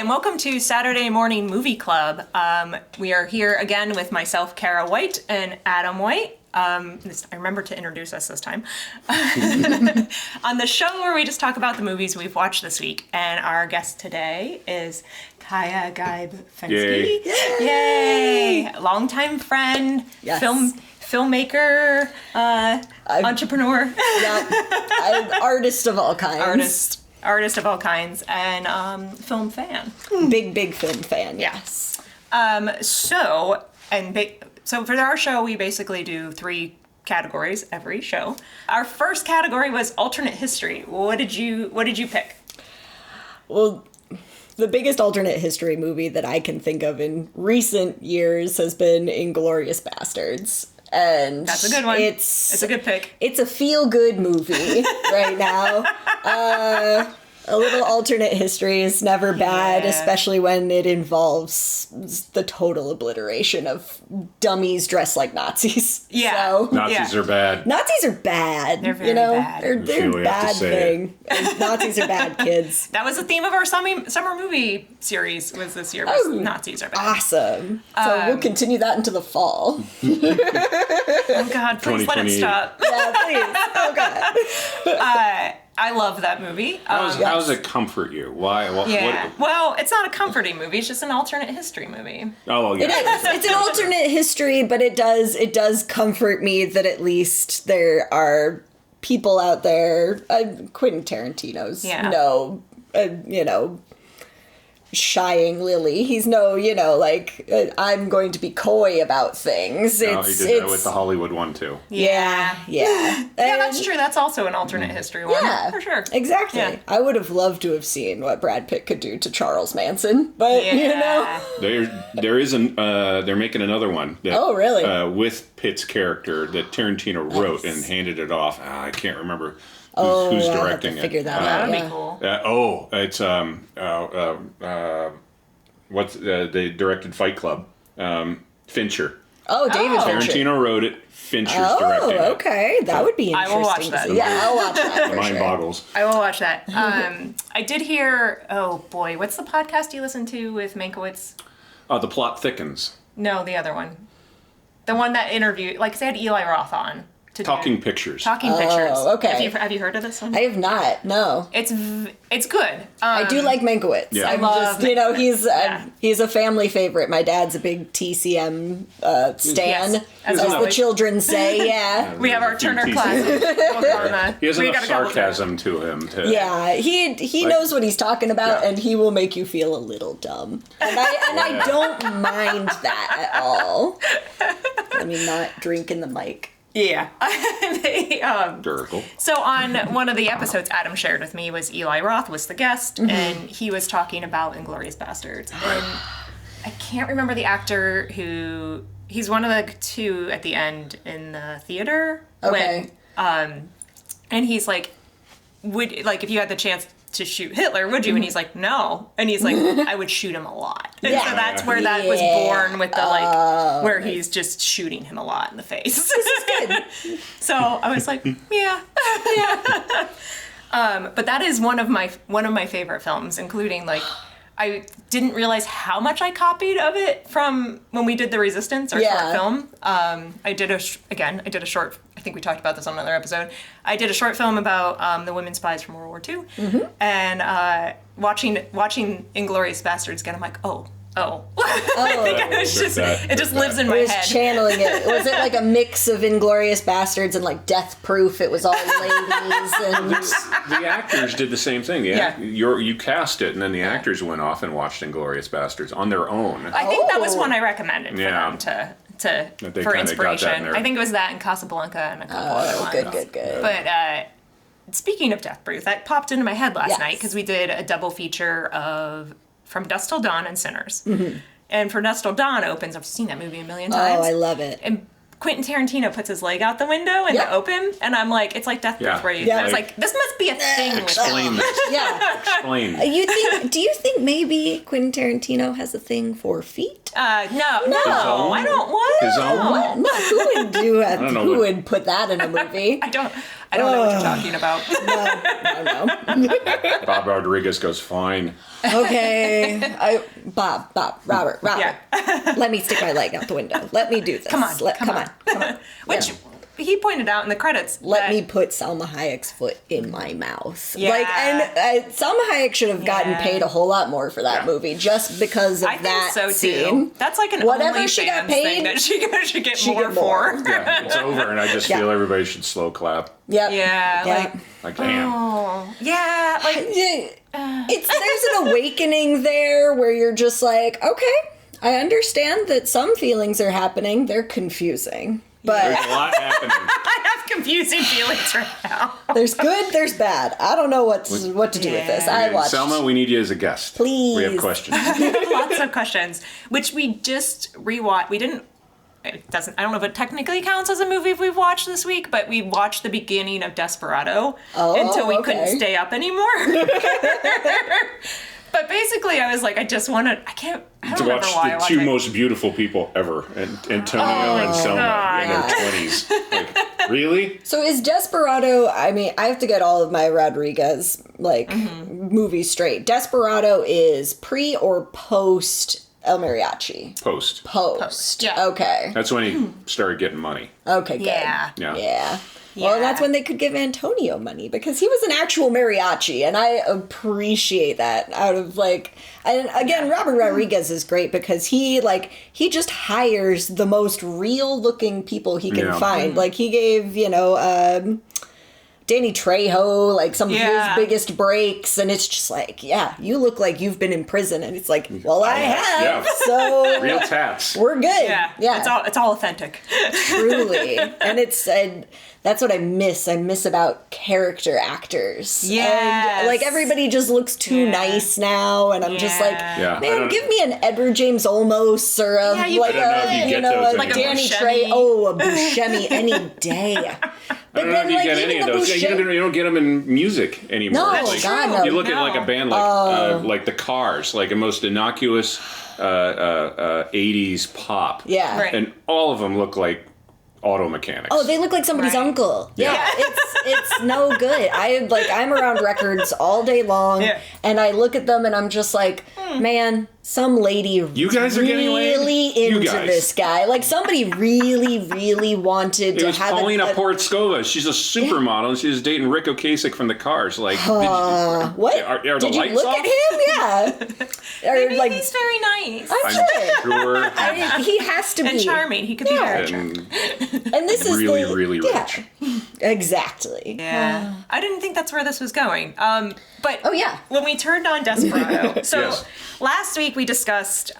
and welcome to Saturday Morning Movie Club. We are here again with myself, Kara White, and Adam White. I remember to introduce us this time. On the show where we just talk about the movies we've watched this week. And our guest today is Chialla Geib-Fenske. Yay! Yay! Longtime friend, Yes. filmmaker, entrepreneur. Yeah, artist of all kinds. Artist of all kinds, and film fan. Big film fan, yes. So for our show, we basically do 3 categories every show. Our first category was alternate history. What did you pick? Well, the biggest alternate history movie that I can think of in recent years has been Inglourious Basterds. And that's a good one. It's a good pick. It's a feel-good movie right now. A little alternate history is never bad, especially when it involves the total obliteration of dummies dressed like Nazis. Yeah. So, Nazis are bad. Nazis are bad. They're very bad. They're a bad thing. Nazis are bad kids. That was the theme of our summer movie series was this year. Nazis are bad. Awesome. So we'll continue that into the fall. Oh God, please let it stop. Yeah, please. Oh God. I love that movie. How does it comfort you? Why? Well, it's not a comforting movie. It's just an alternate history movie. Oh, yeah. It is. It's an alternate history, but it does comfort me that at least there are people out there. Quentin Tarantino's shying Lily. He's I'm going to be coy about things. He did that with the Hollywood one too. Yeah. Yeah, that's true. That's also an alternate history one. Yeah, for sure. Exactly. Yeah. I would have loved to have seen what Brad Pitt could do to Charles Manson, but They're making another one. Oh, really? With Pitt's character that Tarantino wrote and handed it off. I can't remember who's directing it. Figure that out. That'd be cool. It's they directed Fight Club. Fincher. Oh, David Fincher. Tarantino wrote it. Fincher's directing it. Oh, okay. That would be interesting. I will watch that. Yeah, I'll watch that. The mind boggles. I will watch that. I did hear. Oh boy, what's the podcast you listen to with Mankiewicz? The Plot Thickens. No, the other one. The one that interviewed, they had Eli Roth on. Talking Pictures. Talking Pictures. Okay. Have you heard of this one? I have not. No. It's good. I do like Mankiewicz. Yeah. I love he's a family favorite. My dad's a big TCM stan, Yes, as the children say. Yeah. We have our Turner classes. He has enough sarcasm to him. He knows what he's talking about, and he will make you feel a little dumb. And I don't mind that at all. I mean, not drinking the mic. Yeah. So on one of the episodes Adam shared with me was Eli Roth was the guest, and he was talking about Inglourious Basterds. And I can't remember the actor he's one of the 2 at the end in the theater. Okay. And he's like, if you had the chance to shoot Hitler, would you? And he's like, no. And he's like, I would shoot him a lot. And so that's where that was born with the where he's just shooting him a lot in the face. This is good. So I was like, yeah. But that is one of my favorite films, including I didn't realize how much I copied of it from when we did The Resistance, our short film. I did a short, I think we talked about this on another episode. I did a short film about the women spies from World War II. And watching Inglourious Basterds again, I'm like, oh. It just lives in my head. Channeling it. Was it like a mix of Inglourious Basterds and Death Proof? It was all ladies and the actors did the same thing. Yeah. You cast it, and then the actors went off and watched Inglourious Basterds on their own. I think that was one I recommended for them for inspiration. I think it was that and Casablanca and a couple other ones. Good. But speaking of Death Proof, that popped into my head last night because we did a double feature of From Dusk Till Dawn and Sinners. And From Dusk Till Dawn opens, I've seen that movie a million times. Oh, I love it. And Quentin Tarantino puts his leg out the window in the open, and I'm like, it's like Death Proof where you, I was like, this must be a thing. Explain this. Explain. Do you think maybe Quentin Tarantino has a thing for feet? No, I don't want His own? What? No, who would do that? Who would put that in a movie? I I don't know what you're talking about. No. Bob Rodriguez goes, fine. Okay. Robert. Yeah. Let me stick my leg out the window. Let me do this. Come on. Come on. Which he pointed out in the credits. Let me put Salma Hayek's foot in my mouth. Yeah. And Salma Hayek should have gotten paid a whole lot more for that movie just because of that think so scene. too. That's like an Whatever she got OnlyFans paid, thing that she should get she more get more. for. Yeah, it's over, and I just feel everybody should slow clap. Yep. Yeah, Like, damn. oh, yeah, like There's an awakening there where you're just like, okay, I understand that some feelings are happening. They're confusing. But There's a lot happening. I have confusing feelings right now. there's good, there's bad. I don't know what to do with this. I watched. Selma, we need you as a guest. Please. We have questions. Lots of questions, which we just rewatched. We didn't. It doesn't. I don't know if it technically counts as a movie we've watched this week, but we watched the beginning of Desperado until we couldn't stay up anymore. But basically, I was like, I don't remember why I watched the two it. most beautiful people ever, Antonio and Selma in their 20s. Like, really? So is Desperado, I mean, I have to get all of my Rodriguez, movies straight. Desperado is pre or post El Mariachi? Post. Post. Yeah. Okay. That's when he started getting money. Okay, good. Yeah. Yeah. Well, that's when they could give Antonio money because he was an actual mariachi, and I appreciate that. Out of and again, Robert Rodriguez is great because he just hires the most real-looking people he can find. Like he gave Danny Trejo some of his biggest breaks, and it's just like, you look like you've been in prison, and it's like, well, I have, Yeah. so Real tats. we're good. Yeah. It's all authentic. Truly. And that's what I miss. I miss about character actors. Yes. And everybody just looks too nice now, and I'm just like, man, give me an Edward James Olmos or a I don't know if you get those like anymore. Danny Trejo, a Buscemi any day. I don't know if you get any of those. You don't get them in music anymore. No, Like, God, no. You look at a band like the Cars, like a most innocuous 80s pop. Yeah. Right. And all of them look like auto mechanics. Oh, they look like somebody's uncle. Yeah, it's no good. I'm around records all day long, and I look at them and I'm just like, man, some lady You guys are getting laid? really You into guys. this guy. Like somebody really, really wanted It to was have Paulina Portskova. She's a supermodel, and she was dating Rick Ocasek from the Cars. Like, what? Are the Did you lights look off? at him? Yeah. Or, Maybe he's very nice I'm sure. sure. He has to and be charming. He could be very And And this is really, the, really rich. Exactly. Yeah. I didn't think that's where this was going. But when we turned on Desperado, last week we discussed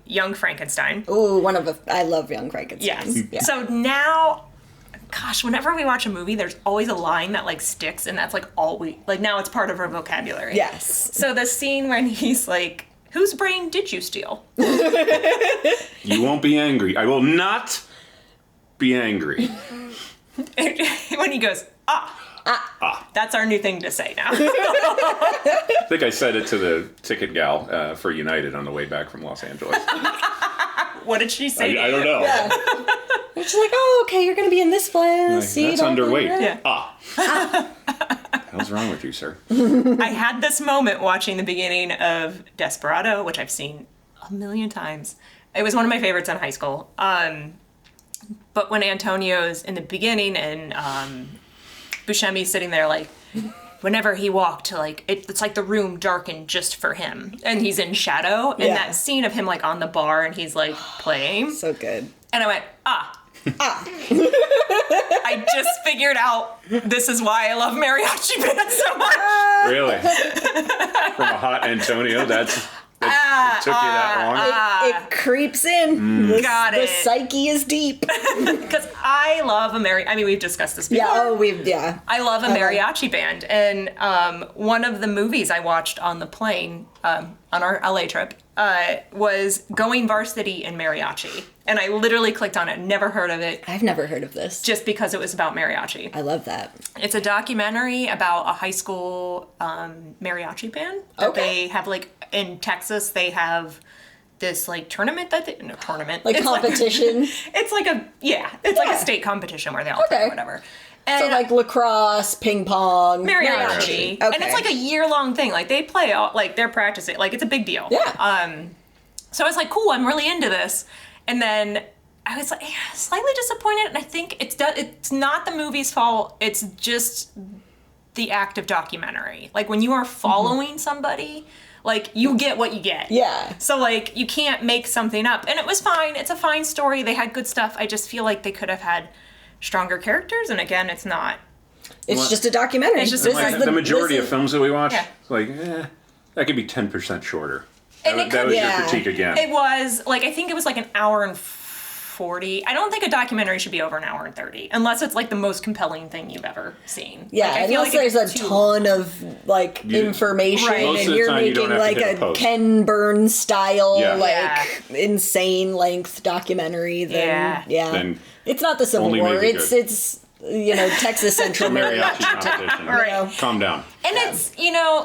Young Frankenstein. Ooh, I love Young Frankenstein. Yes. Yeah. So now, gosh, whenever we watch a movie, there's always a line that sticks, and that's all now it's part of our vocabulary. Yes. So the scene when he's like, whose brain did you steal? You won't be angry. I will not be angry. When he goes, that's our new thing to say now. I think I said it to the ticket gal for United on the way back from Los Angeles. What did she say? I don't know. Yeah. She's like, oh, okay, you're going to be in this plane. That's underweight. Yeah. What's wrong with you, sir? I had this moment watching the beginning of Desperado, which I've seen a million times. It was one of my favorites in high school. But when Antonio's in the beginning and Buscemi's sitting there, whenever he walked, it's like the room darkened just for him, and he's in shadow. And that scene of him on the bar and he's playing, So good. and I went, I just figured out this is why I love mariachi bands so much. Really? From a hot Antonio, it took you that long? It creeps in. Got The it. psyche is deep. Because I love we've discussed this before. I love a mariachi band. And one of the movies I watched on the plane on our LA trip was Going Varsity in Mariachi. And I literally clicked on it, never heard of it. I've never heard of this. Just because it was about mariachi. I love that. It's a documentary about a high school mariachi band that they have in Texas. They have this like tournament tournament. Like competition? It's like a state competition where they all play or whatever. And so like lacrosse, ping pong, mariachi. Okay. And it's like a year-long thing. Like they play all, like they're practicing. Like it's a big deal. Yeah. So I was like, cool, I'm really into this. And then I was like slightly disappointed. And I think it's not the movie's fault. It's just the act of documentary. Like when you are following somebody, like you get what you get. Yeah. So like you can't make something up. And it was fine. It's a fine story. They had good stuff. I just feel like they could have had stronger characters, and again, it's not. It's just a documentary. It's just the majority of films that we watch, like, that could be 10% shorter. That was your critique again. It was, like, I think it was like an hour and 40. I don't think a documentary should be over an hour and 30, unless it's like the most compelling thing you've ever seen. Yeah, like, I feel unless like there's a ton of, like, information, and you're making, like, a Ken Burns style, insane length documentary, then, then it's not the Civil War. It's Texas Central mariachi competition. Right. Calm down. And it's,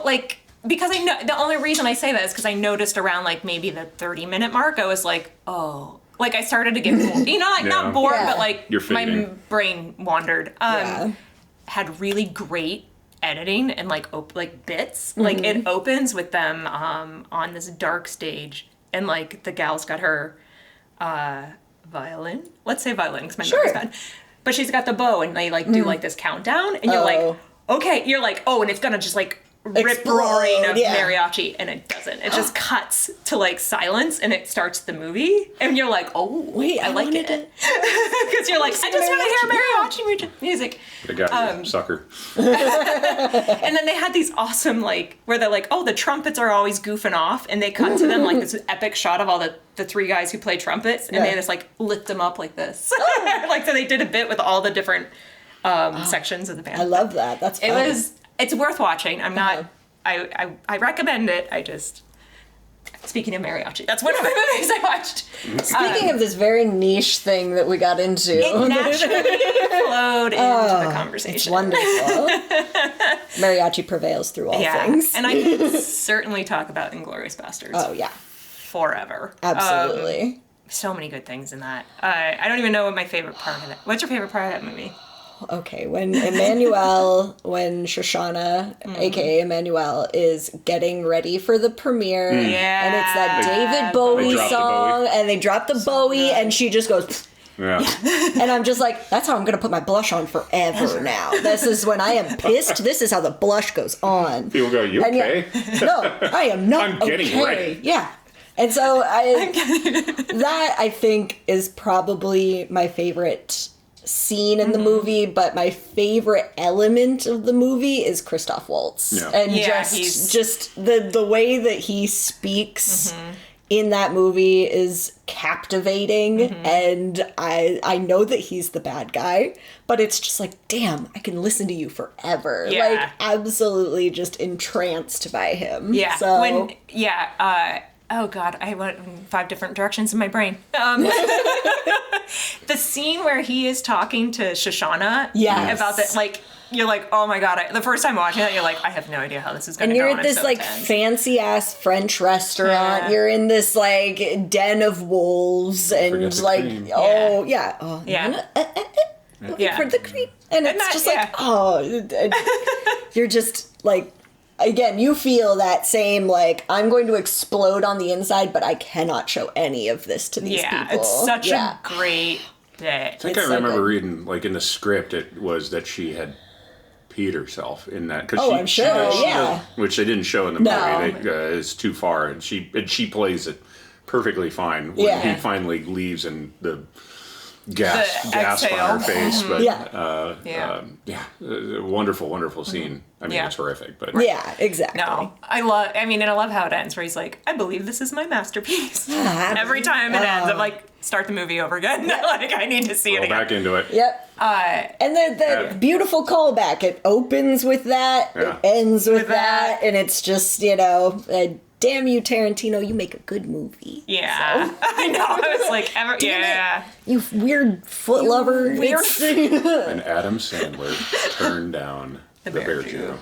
like, because I know, the only reason I say that is because I noticed around, like, maybe the 30-minute mark, I was like, oh. Like, I started to get bored. Not bored, but, like, my brain wandered. Had really great editing and, like, bits. Mm-hmm. Like, it opens with them on this dark stage, and, like, the gal's got her violin. Let's say violin, because my memory's bad. But she's got the bow, and they, like, do, like, this countdown, and you're like, okay. You're like, oh, and it's gonna just, like, rip-roaring of mariachi, and it doesn't. It just cuts to, like, silence, and it starts the movie, and you're like, oh, wait, I like it. Because you're like, I just want to hear mariachi music. I got you, sucker. And then they had these awesome, like, where they're like, oh, the trumpets are always goofing off, and they cut to them, like, this epic shot of all the three guys who play trumpets, and they just, like, lift them up like this. Like, so they did a bit with all the different sections of the band. I love that. That's fun. It's worth watching. I'm not. I recommend it. I just. Speaking of mariachi, that's one of the movies I watched. Speaking of this very niche thing that we got into, it naturally flowed into the conversation. It's wonderful. Mariachi prevails through all things, and I can certainly talk about Inglourious Basterds. Oh yeah, forever. Absolutely. So many good things in that. I don't even know what my favorite part of it. What's your favorite part of that movie? Okay, when Shoshana, aka Emmanuel, is getting ready for the premiere, and it's that David Bowie song, and they drop the Bowie, and she just goes, and I'm just like, that's how I'm going to put my blush on forever now. This is when I am pissed, this is how the blush goes on. People go, you okay? No, I am not I'm getting ready. Yeah. And so that, I think, is probably my favorite scene in the movie, but my favorite element of the movie is Christoph Waltz. Yeah. And just the way that he speaks in that movie is captivating, and I know that he's the bad guy, but it's just like, damn, I can listen to you forever. Yeah. Like, absolutely just entranced by him. Yeah. So, oh God, I went in 5 different directions in my brain. The scene where he is talking to Shoshana about that, like, you're like, oh my God. The first time watching it, you're like, I have no idea how this is going to go. And you're at this, like, fancy-ass French restaurant. You're in this, like, den of wolves. And, like, for the cream. And it's just like, you're just, like, again, you feel that same, like, I'm going to explode on the inside, but I cannot show any of this to these people. Yeah, it's such a great bit. I think I remember reading, like, in the script, it was that she had peed herself in that. Cause I'm sure, does, which they didn't show in the movie. It's too far, and she plays it perfectly fine when he finally leaves and the gasp on her face, but wonderful, wonderful scene. I mean, it's horrific, but exactly. No, I love how it ends, where he's like, I believe this is my masterpiece. Every time it ends, I'm like, start the movie over again. Like, I need to see it again. Back into it. Yep. And the beautiful callback. It opens with that, it ends with that, and it's just, damn you, Tarantino, you make a good movie. Yeah. So. I know. I was like, you weird foot lover. Weird. And Adam Sandler turned down the Bear Jew.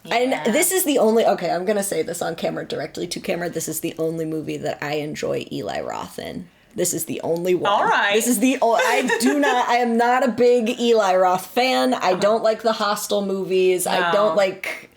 And this is the only, okay, I'm going to say this on camera, directly to camera. This is the only movie that I enjoy Eli Roth in. This is the only one. All right. This is I am not a big Eli Roth fan. I don't like the Hostel movies. No. I don't like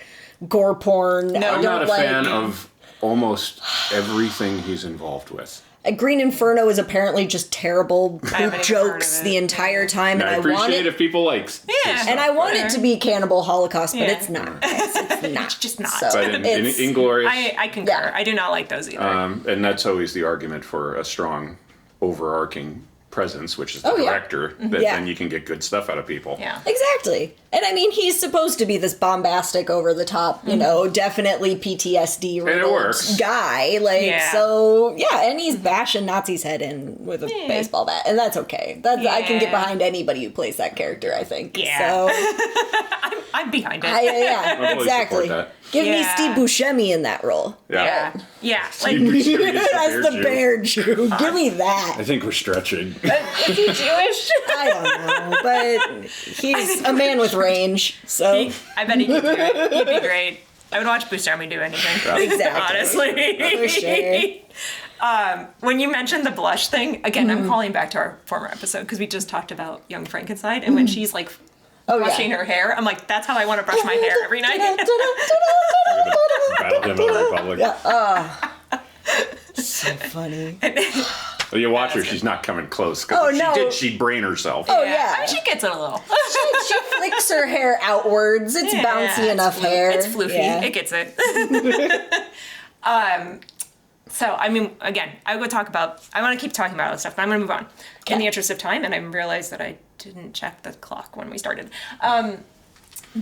gore porn. No. I'm not a fan of almost everything he's involved with. Green Inferno is apparently just terrible poop jokes the entire time. And I appreciate if people like. Yeah, and I want it to be Cannibal Holocaust, but it's not. It's not. It's just not. So, but in Inglourious, I concur. Yeah. I do not like those either. And that's always the argument for a strong, overarching presence, which is the director, that then you can get good stuff out of people. Yeah, exactly. And I mean, he's supposed to be this bombastic, over the top, you know, definitely PTSD riddled guy. Like, so and he's bashing Nazi's head in with a baseball bat, and that's okay. I can get behind anybody who plays that character, I think. Yeah. So I'm behind it. Exactly. Give me Steve Buscemi in that role. Yeah. Like, as the bear Jew. Give me that. I think we're stretching. Is he Jewish? I don't know, but he's a man with range, so. I bet he could do it. He'd be great. I would watch Buscemi do anything. Exactly. Honestly. For sure. When you mentioned the blush thing, again, I'm calling back to our former episode, because we just talked about Young Frankenstein, and when she's like, brushing her hair. I'm like, that's how I want to brush my hair every night. Battle him in the Republic. So funny. Well, you watch her; she's not coming close. She'd brain herself. Oh yeah, I mean, she gets it a little. she flicks her hair outwards. It's bouncy enough hair. It's floofy. It gets it. So, I mean, again, I want to keep talking about other stuff, but I'm going to move on in the interest of time, and I realized that I didn't check the clock when we started.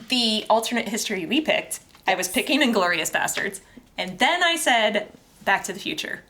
The alternate history we picked, I was picking Inglourious Bastards, and then I said Back to the Future.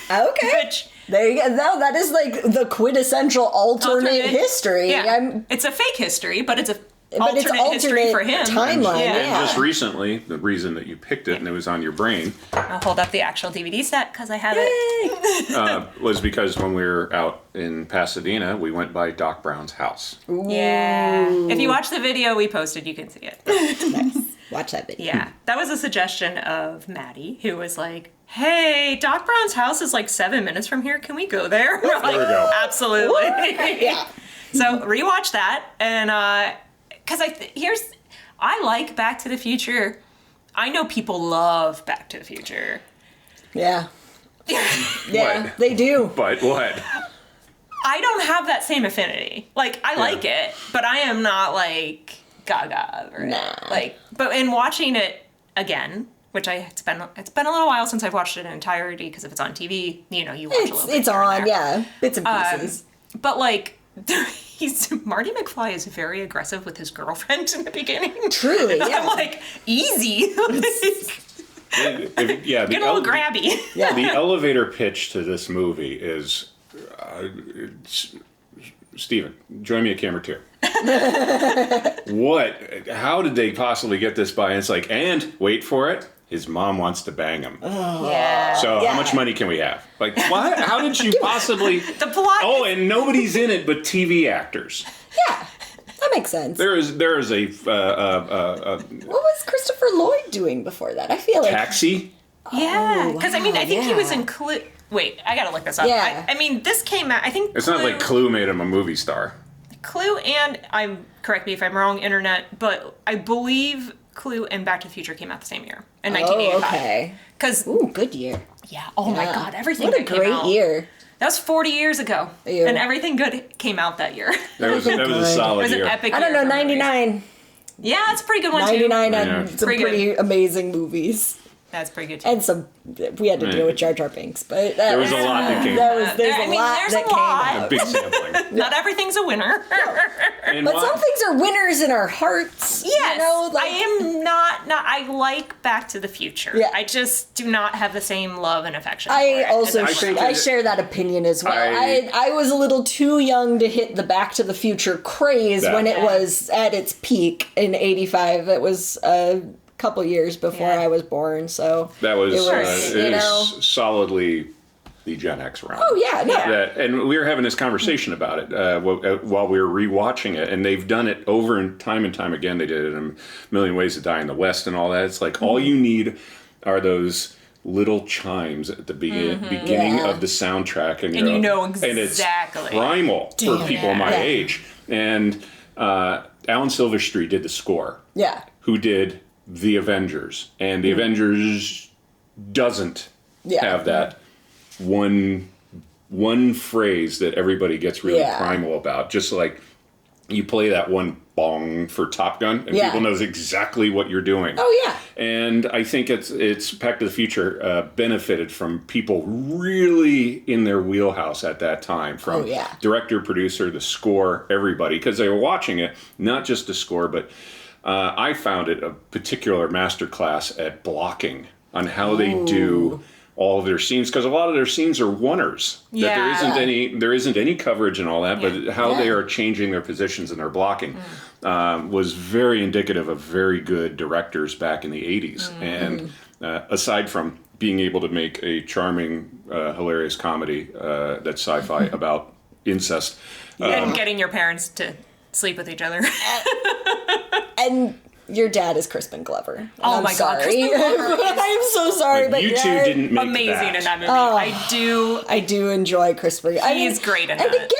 Okay. There you go. No, that is like the quintessential alternate history. Yeah. It's a fake history, but it's alternate history for him. Timeline, And just recently, the reason that you picked it and it was on your brain. I'll hold up the actual DVD set because I have it. Was because when we were out in Pasadena, we went by Doc Brown's house. Ooh. Yeah. If you watch the video we posted, you can see it. Nice. Watch that video. Yeah. That was a suggestion of Maddie, who was like, hey, Doc Brown's house is like 7 minutes from here. Can we go there? We're like, we go. Absolutely. Yeah. So rewatch that, and because I like Back to the Future. I know people love Back to the Future. Yeah. Yeah, What? they do. But what? I don't have that same affinity. Like, I like it, but I am not like gaga or like. But in watching it again, which it's been a little while since I've watched it in entirety, because if it's on TV, you watch a little bit. It's on, bits and pieces. But like. Marty McFly is very aggressive with his girlfriend in the beginning. Truly, yeah. I'm like, easy. Get a little grabby. Yeah. The elevator pitch to this movie is, Steven, join me at camera 2. How did they possibly get this by? And it's like, and wait for it. His mom wants to bang him. Oh. Yeah. So how much money can we have? Like, what? How did you possibly... The plot... Oh, and nobody's in it but TV actors. Yeah. That makes sense. There is a... what was Christopher Lloyd doing before that? I feel like... Taxi? Yeah. Because, I mean, I think he was in Clue... Wait, I gotta look this up. Yeah. I mean, this came out... I think It's not like Clue made him a movie star. Clue and... correct me if I'm wrong, Internet, but I believe... Clue and Back to the Future came out the same year in 1985. Oh, okay. Because good year. Yeah. Oh my God, everything. What a great year. That was 40 years ago, and everything good came out that year. That was a solid year. It was an epic. I don't know, year 99. Yeah, that's a pretty good one 99 too. had some pretty amazing movies. That's pretty good too. And we had to deal with Jar Jar Binks, but there was a lot that came. There's a lot that came. A big sampling. Not everything's a winner. But some things are winners in our hearts. Yes, I am not. I like Back to the Future. Yeah. I just do not have the same love and affection. I share that opinion as well. I was a little too young to hit the Back to the Future craze when it was at its peak in '85. It was couple years before I was born, so that was solidly the Gen X round. Oh, yeah, no. And we were having this conversation about it while we were rewatching it, and they've done it over and time again. They did it in A Million Ways to Die in the West and all that. It's like all you need are those little chimes at the beginning of the soundtrack, and you know exactly. And it's primal for people my age. And Alan Silverstreet did the score. Yeah. Who did The Avengers, and The Avengers doesn't have that one phrase that everybody gets really primal about. Just like you play that one bong for Top Gun, and people knows exactly what you're doing. Oh yeah. And I think it's Back to the Future benefited from people really in their wheelhouse at that time, from director, producer, the score, everybody, because they were watching it, not just the score, but I found it a particular masterclass at blocking on how they do all of their scenes, because a lot of their scenes are oneers. That there isn't any coverage and all that, but how they are changing their positions and their blocking was very indicative of very good directors back in the 80s. And aside from being able to make a charming, hilarious comedy that's sci-fi about incest. And getting your parents to sleep with each other. And your dad is Crispin Glover. Oh my God, Crispin Glover! I'm so sorry, but you two didn't make amazing that. In that movie. I do enjoy Crispin. He's great in that. And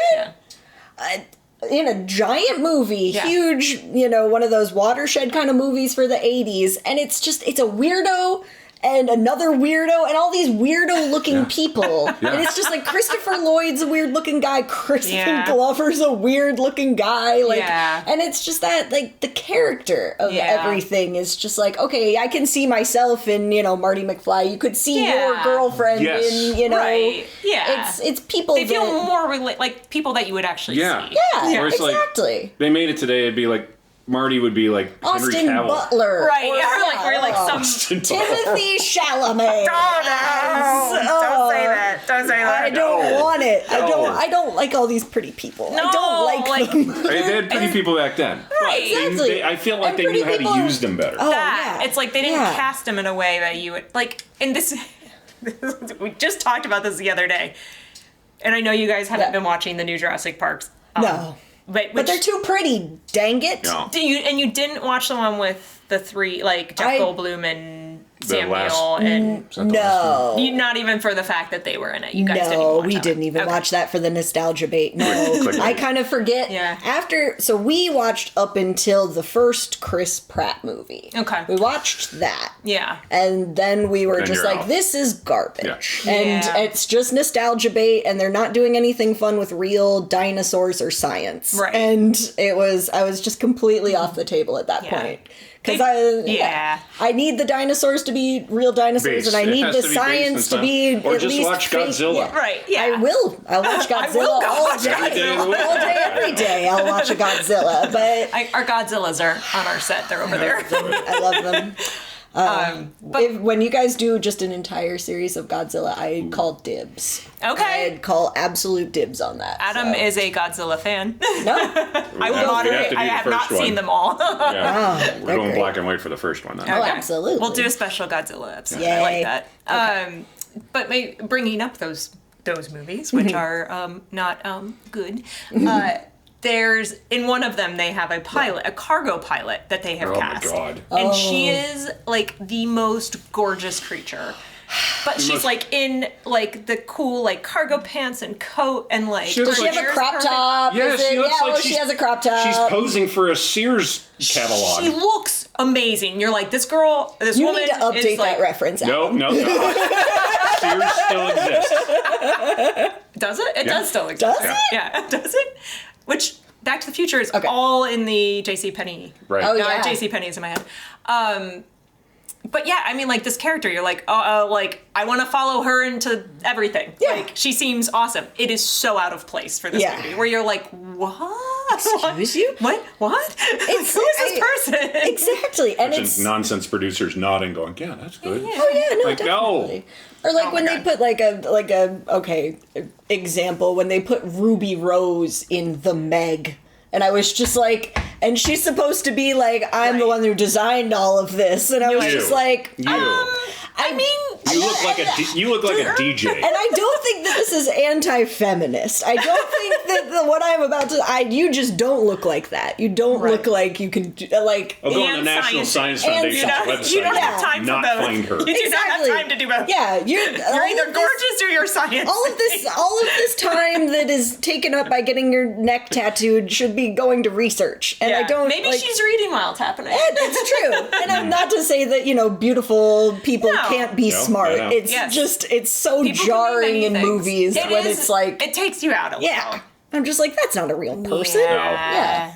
again, in a giant movie, huge, one of those watershed kind of movies for the 80s, and it's a weirdo and another weirdo and all these weirdo looking people. And it's just like Christopher Lloyd's a weird looking guy, Crispin Glover's a weird looking guy. And it's just that, like, the character of everything is just like, okay, I can see myself in, Marty McFly. You could see your girlfriend in, Right. It's people they feel more like people that you would actually see. Yeah, exactly. Like, they made it today, it'd be like, Marty would be like Austin Henry Cavill. Butler. Right, or like some Timothy Chalamet. Don't say that. Don't say that. I don't want it. I don't like all these pretty people. No, I don't like them. They had pretty people back then. Right. Exactly. I feel like they knew how to use them better. It's like they didn't cast them in a way that you would like. And this we just talked about this the other day, and I know you guys haven't been watching the new Jurassic Parks. No. But they're too pretty, dang it. No. You didn't watch the one with the three, like Jeff Goldblum and Samuel and no. Not even for the fact that they were in it. You guys didn't watch we didn't even watch that for the nostalgia bait. No. I kind of forget. Yeah. So we watched up until the first Chris Pratt movie. Okay. We watched that. Yeah. And then we were just like, out. This is garbage. Yeah. And it's just nostalgia bait, and they're not doing anything fun with real dinosaurs or science. Right. And I was just completely off the table at that point. Because I need the dinosaurs to be real dinosaurs, and I need the science to be or at just least watch fake. Godzilla. Right, yeah. I will. I'll watch Godzilla all day, every day. I'll watch a Godzilla. But our Godzillas are on our set. They're over there. I love them. When you guys do just an entire series of Godzilla, I'd call dibs. Okay. I'd call absolute dibs on that. Adam is a Godzilla fan. No. I will moderate. I have not seen them all. We're going black and white for the first one then. Oh, absolutely. We'll do a special Godzilla episode. Yay. I like that. Okay. But bringing up those movies, which are not good, there's in one of them they have a pilot, a cargo pilot that they have cast. Oh my God. And she is like the most gorgeous creature. But she's like in like the cool like cargo pants and coat and like. Does she have a crop top? Yeah, she has a crop top. She's posing for a Sears catalog. She looks amazing. You're like, this woman. You need to update that reference. No. Sears still exists. Does it? It does still exist. Does it? Yeah, does it? Which Back to the Future is all in the JCPenney. Right. Oh, yeah. JCPenney's in my head. But yeah, I mean, like this character, you're like, like I want to follow her into everything. Yeah. Like she seems awesome. It is so out of place for this movie, where you're like, what? Excuse you? What? Who is this person? Exactly, and it's nonsense producers nodding, going, "Yeah, that's good." Yeah. Oh yeah, no, like, definitely. Or like when they put like a example when they put Ruby Rose in The Meg. And I was just like, and she's supposed to be like, I'm the one who designed all of this. And I was just like, I mean, You look like a DJ. And I don't think that this is anti-feminist. I don't think that what I'm about to... you just don't look like that. You don't look like you can... like. I'll go on the National Science Foundation's website. You don't have time for both. Find her. You do not have time to do both. Yeah, you're either gorgeous or you're science. All of this time that is taken up by getting your neck tattooed should be going to research. And I don't... Maybe she's reading while it's happening. It's true. And I'm not to say that, beautiful people can't be smart. It's just, it's so people jarring in movies when it's like... It takes you out a little. Yeah. I'm just like, that's not a real person. Yeah.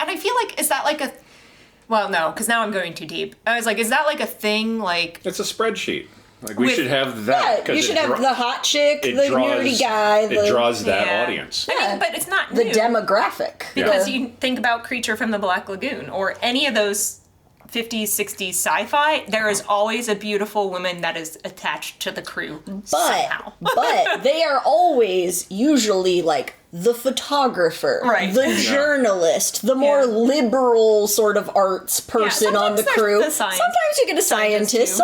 And I feel like, is that like a... Well, no, because now I'm going too deep. I was like, is that like a thing, like... It's a spreadsheet. Like, we should have that. Yeah, you should have the hot chick, the nerdy guy. It draws that audience. I mean, but it's not the new. Demographic. Because you think about Creature from the Black Lagoon, or any of those 50s, 60s sci-fi, there is always a beautiful woman that is attached to the crew somehow. But they are always usually like the photographer, the journalist, the more liberal sort of arts person on the crew. Sometimes you get a scientist,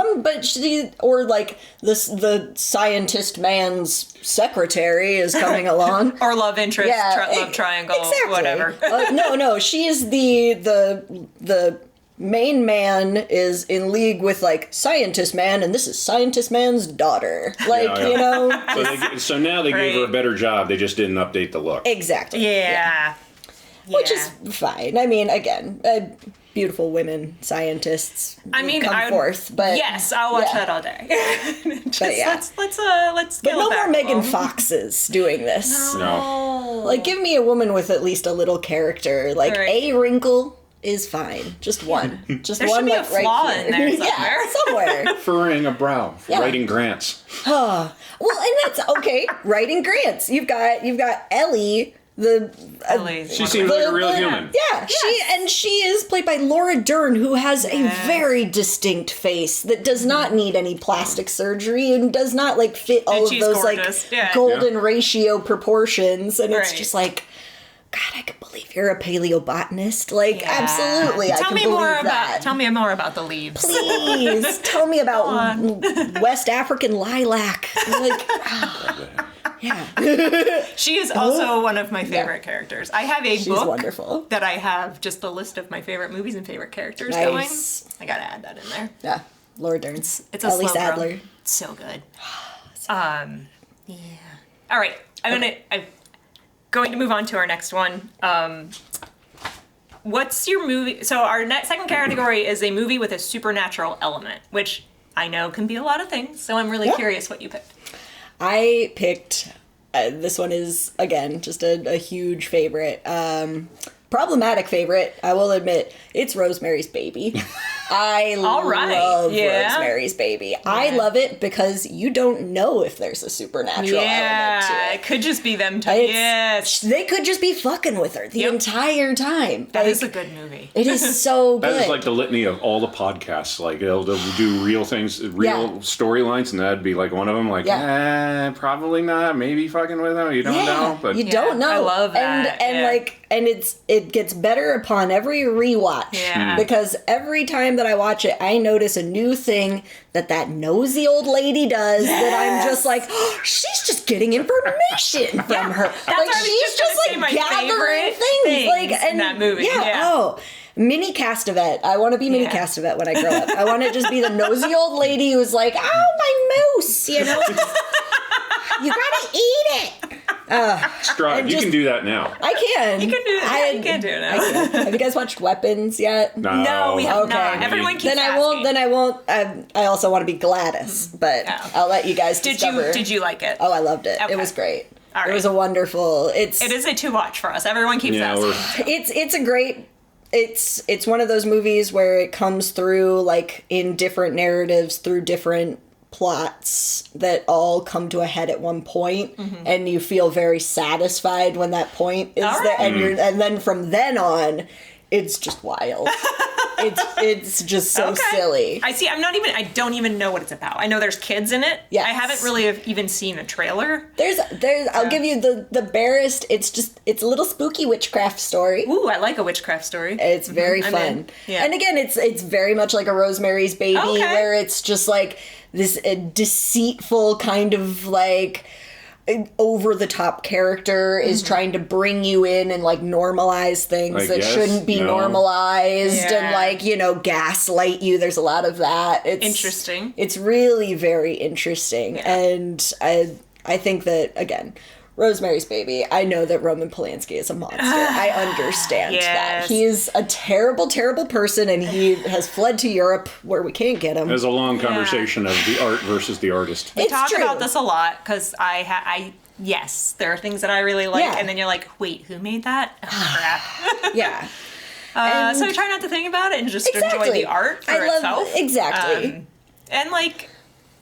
or like the scientist man's secretary is coming along, or love interest, love triangle, whatever. No, she is the main man is in league with like scientist man, and this is scientist man's daughter. Like, So now they gave her a better job. They just didn't update the look. Exactly. Yeah. Which is fine. I mean, again, beautiful women scientists come forth. But yes, I'll watch that all day. Let's but no more Megan Foxes doing this. No. Like, give me a woman with at least a little character. Like, a wrinkle is fine. Just one. Just there one, should be like, a flaw right in there somewhere. Yeah, somewhere. Furrowing a brow. Writing grants. Well, and that's okay. Writing grants. You've got Ellie. She seems like a real human. Yeah, she is played by Laura Dern, who has a very distinct face that does not need any plastic surgery and does not like fit all of those gorgeous. Like golden ratio proportions, and it's just like, God, I can believe you're a paleobotanist. Like, absolutely, tell me more about the leaves. Please, tell me about West African lilac. Like, she is also one of my favorite characters. I have a book wonderful. that I have just the list of my favorite movies and favorite characters going. I gotta add that in there. Yeah, Laura Dern's. It's a Ellie slow Sadler. Burn. So good. All right, I'm going to move on to our next one. What's your movie? So our second category is a movie with a supernatural element, which I know can be a lot of things. So I'm really curious what you picked. I picked, this one is, again, just a huge favorite. Problematic favorite, I will admit, it's Rosemary's Baby. I love Rosemary's Baby. Yeah. I love it because you don't know if there's a supernatural element to it. It could just be them. They could just be fucking with her the entire time. That is a good movie. It is so good. That is like the litany of all the podcasts. Like, they'll do real things, real storylines, and that'd be like one of them. Like, probably not. Maybe fucking with them. You don't know. But you don't know. I love that. And it gets better upon every rewatch. Yeah. Because every time that I watch it, I notice a new thing that nosy old lady does that I'm just like, oh, she's just getting information from her. Like, she's just like gathering things. Like, in that movie. Minnie Castevet. I want to be Minnie Castevet when I grow up. I want to just be the nosy old lady who's like, oh, my moose, you gotta eat it. Strive. You can do that now. I can. You can do that. You can do it now. Have you guys watched Weapons yet? No, we have not. Everyone keeps asking. Then I won't. I also want to be Gladys, but I'll let you guys discover. Did you like it? Oh, I loved it. Okay. It was great. All right. It was a wonderful. It is a to watch for us. Everyone keeps asking. It's a great. It's one of those movies where it comes through like in different narratives through different plots that all come to a head at one point, and you feel very satisfied when that point is there, and then from then on, it's just wild. it's just so silly. I see. I don't even know what it's about. I know there's kids in it. Yes. I haven't really even seen a trailer. I'll give you the barest. It's a little spooky witchcraft story. Ooh, I like a witchcraft story. It's very fun. Yeah. And again, it's very much like a Rosemary's Baby, where it's just like this deceitful kind of like over the top character is trying to bring you in and like normalize things that shouldn't be normalized and like, gaslight you. There's a lot of that. It's interesting. It's really very interesting. Yeah. And I think that, again, Rosemary's Baby, I know that Roman Polanski is a monster. I understand that. He is a terrible, terrible person, and he has fled to Europe where we can't get him. There's a long conversation of the art versus the artist. We talk about this a lot, because yes, there are things that I really like, and then you're like, wait, who made that? Oh, crap. Yeah. So I try not to think about it and just enjoy the art for itself. Exactly. And like,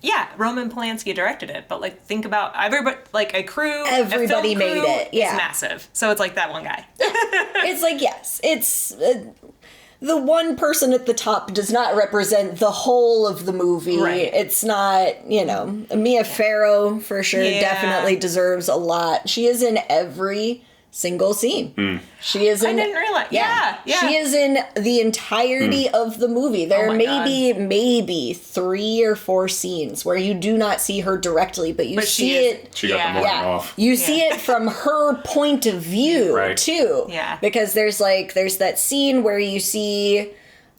yeah, Roman Polanski directed it, but like think about everybody, like everybody made it. Yeah, it's massive. So it's like that one guy. It's like, yes, it's the one person at the top does not represent the whole of the movie. Right. It's not, Mia Farrow for sure definitely deserves a lot. She is in every single scene. She is in, I didn't realize. Yeah. She is in the entirety of the movie. There are maybe 3 or 4 scenes where you do not see her directly, but you see it. She got the morning off. You see it from her point of view too. Yeah. Because there's that scene where you see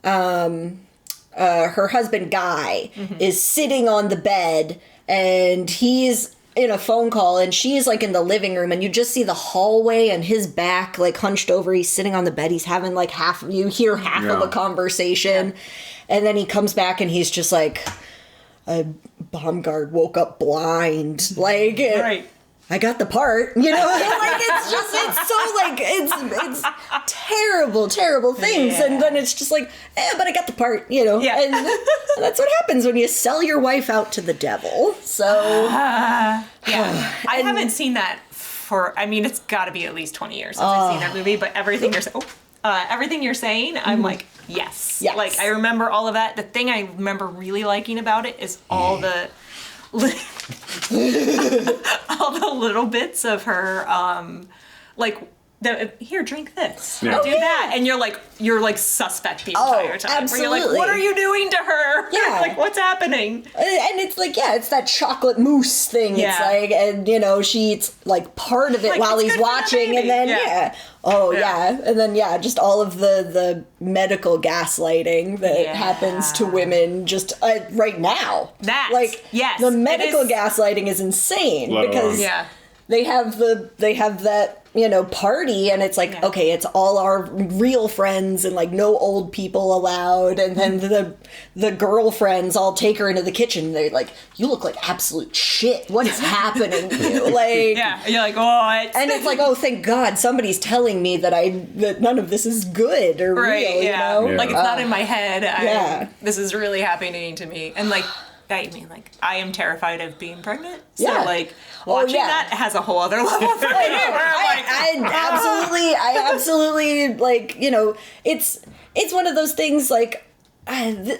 her husband Guy is sitting on the bed and he's in a phone call and she's like in the living room and you just see the hallway and his back like hunched over. He's sitting on the bed. He's having like you hear half of a conversation and then he comes back and he's just like, a Baumgart woke up blind. Like, I got the part, like it's so like, it's terrible, terrible things. Yeah. And then it's just like, but I got the part, Yeah. And that's what happens when you sell your wife out to the devil. So. I haven't seen that it's gotta be at least 20 years since I've seen that movie, but everything you're saying, I'm like, yes. Like, I remember all of that. The thing I remember really liking about it is all the all the little bits of her, here, drink this. Yeah. Do that. And you're like suspect the entire time. Absolutely. Where you're like, what are you doing to her? Yeah. Like, what's happening? And it's like, it's that chocolate mousse thing. Yeah. It's like, and she eats like part of it while he's watching and then, and then, just all of the medical gaslighting that happens to women just right now. The medical gaslighting is insane because they have that, party and it's like, okay, it's all our real friends and like no old people allowed. And then the girlfriends all take her into the kitchen. They're like, you look like absolute shit. What is happening to you? Like, and you're like, what? And it's like, oh, thank God somebody's telling me that none of this is good or real, Like, it's not in my head. This is really happening to me. And like, I am terrified of being pregnant. So, watching that has a whole other level for me. I absolutely, it's one of those things,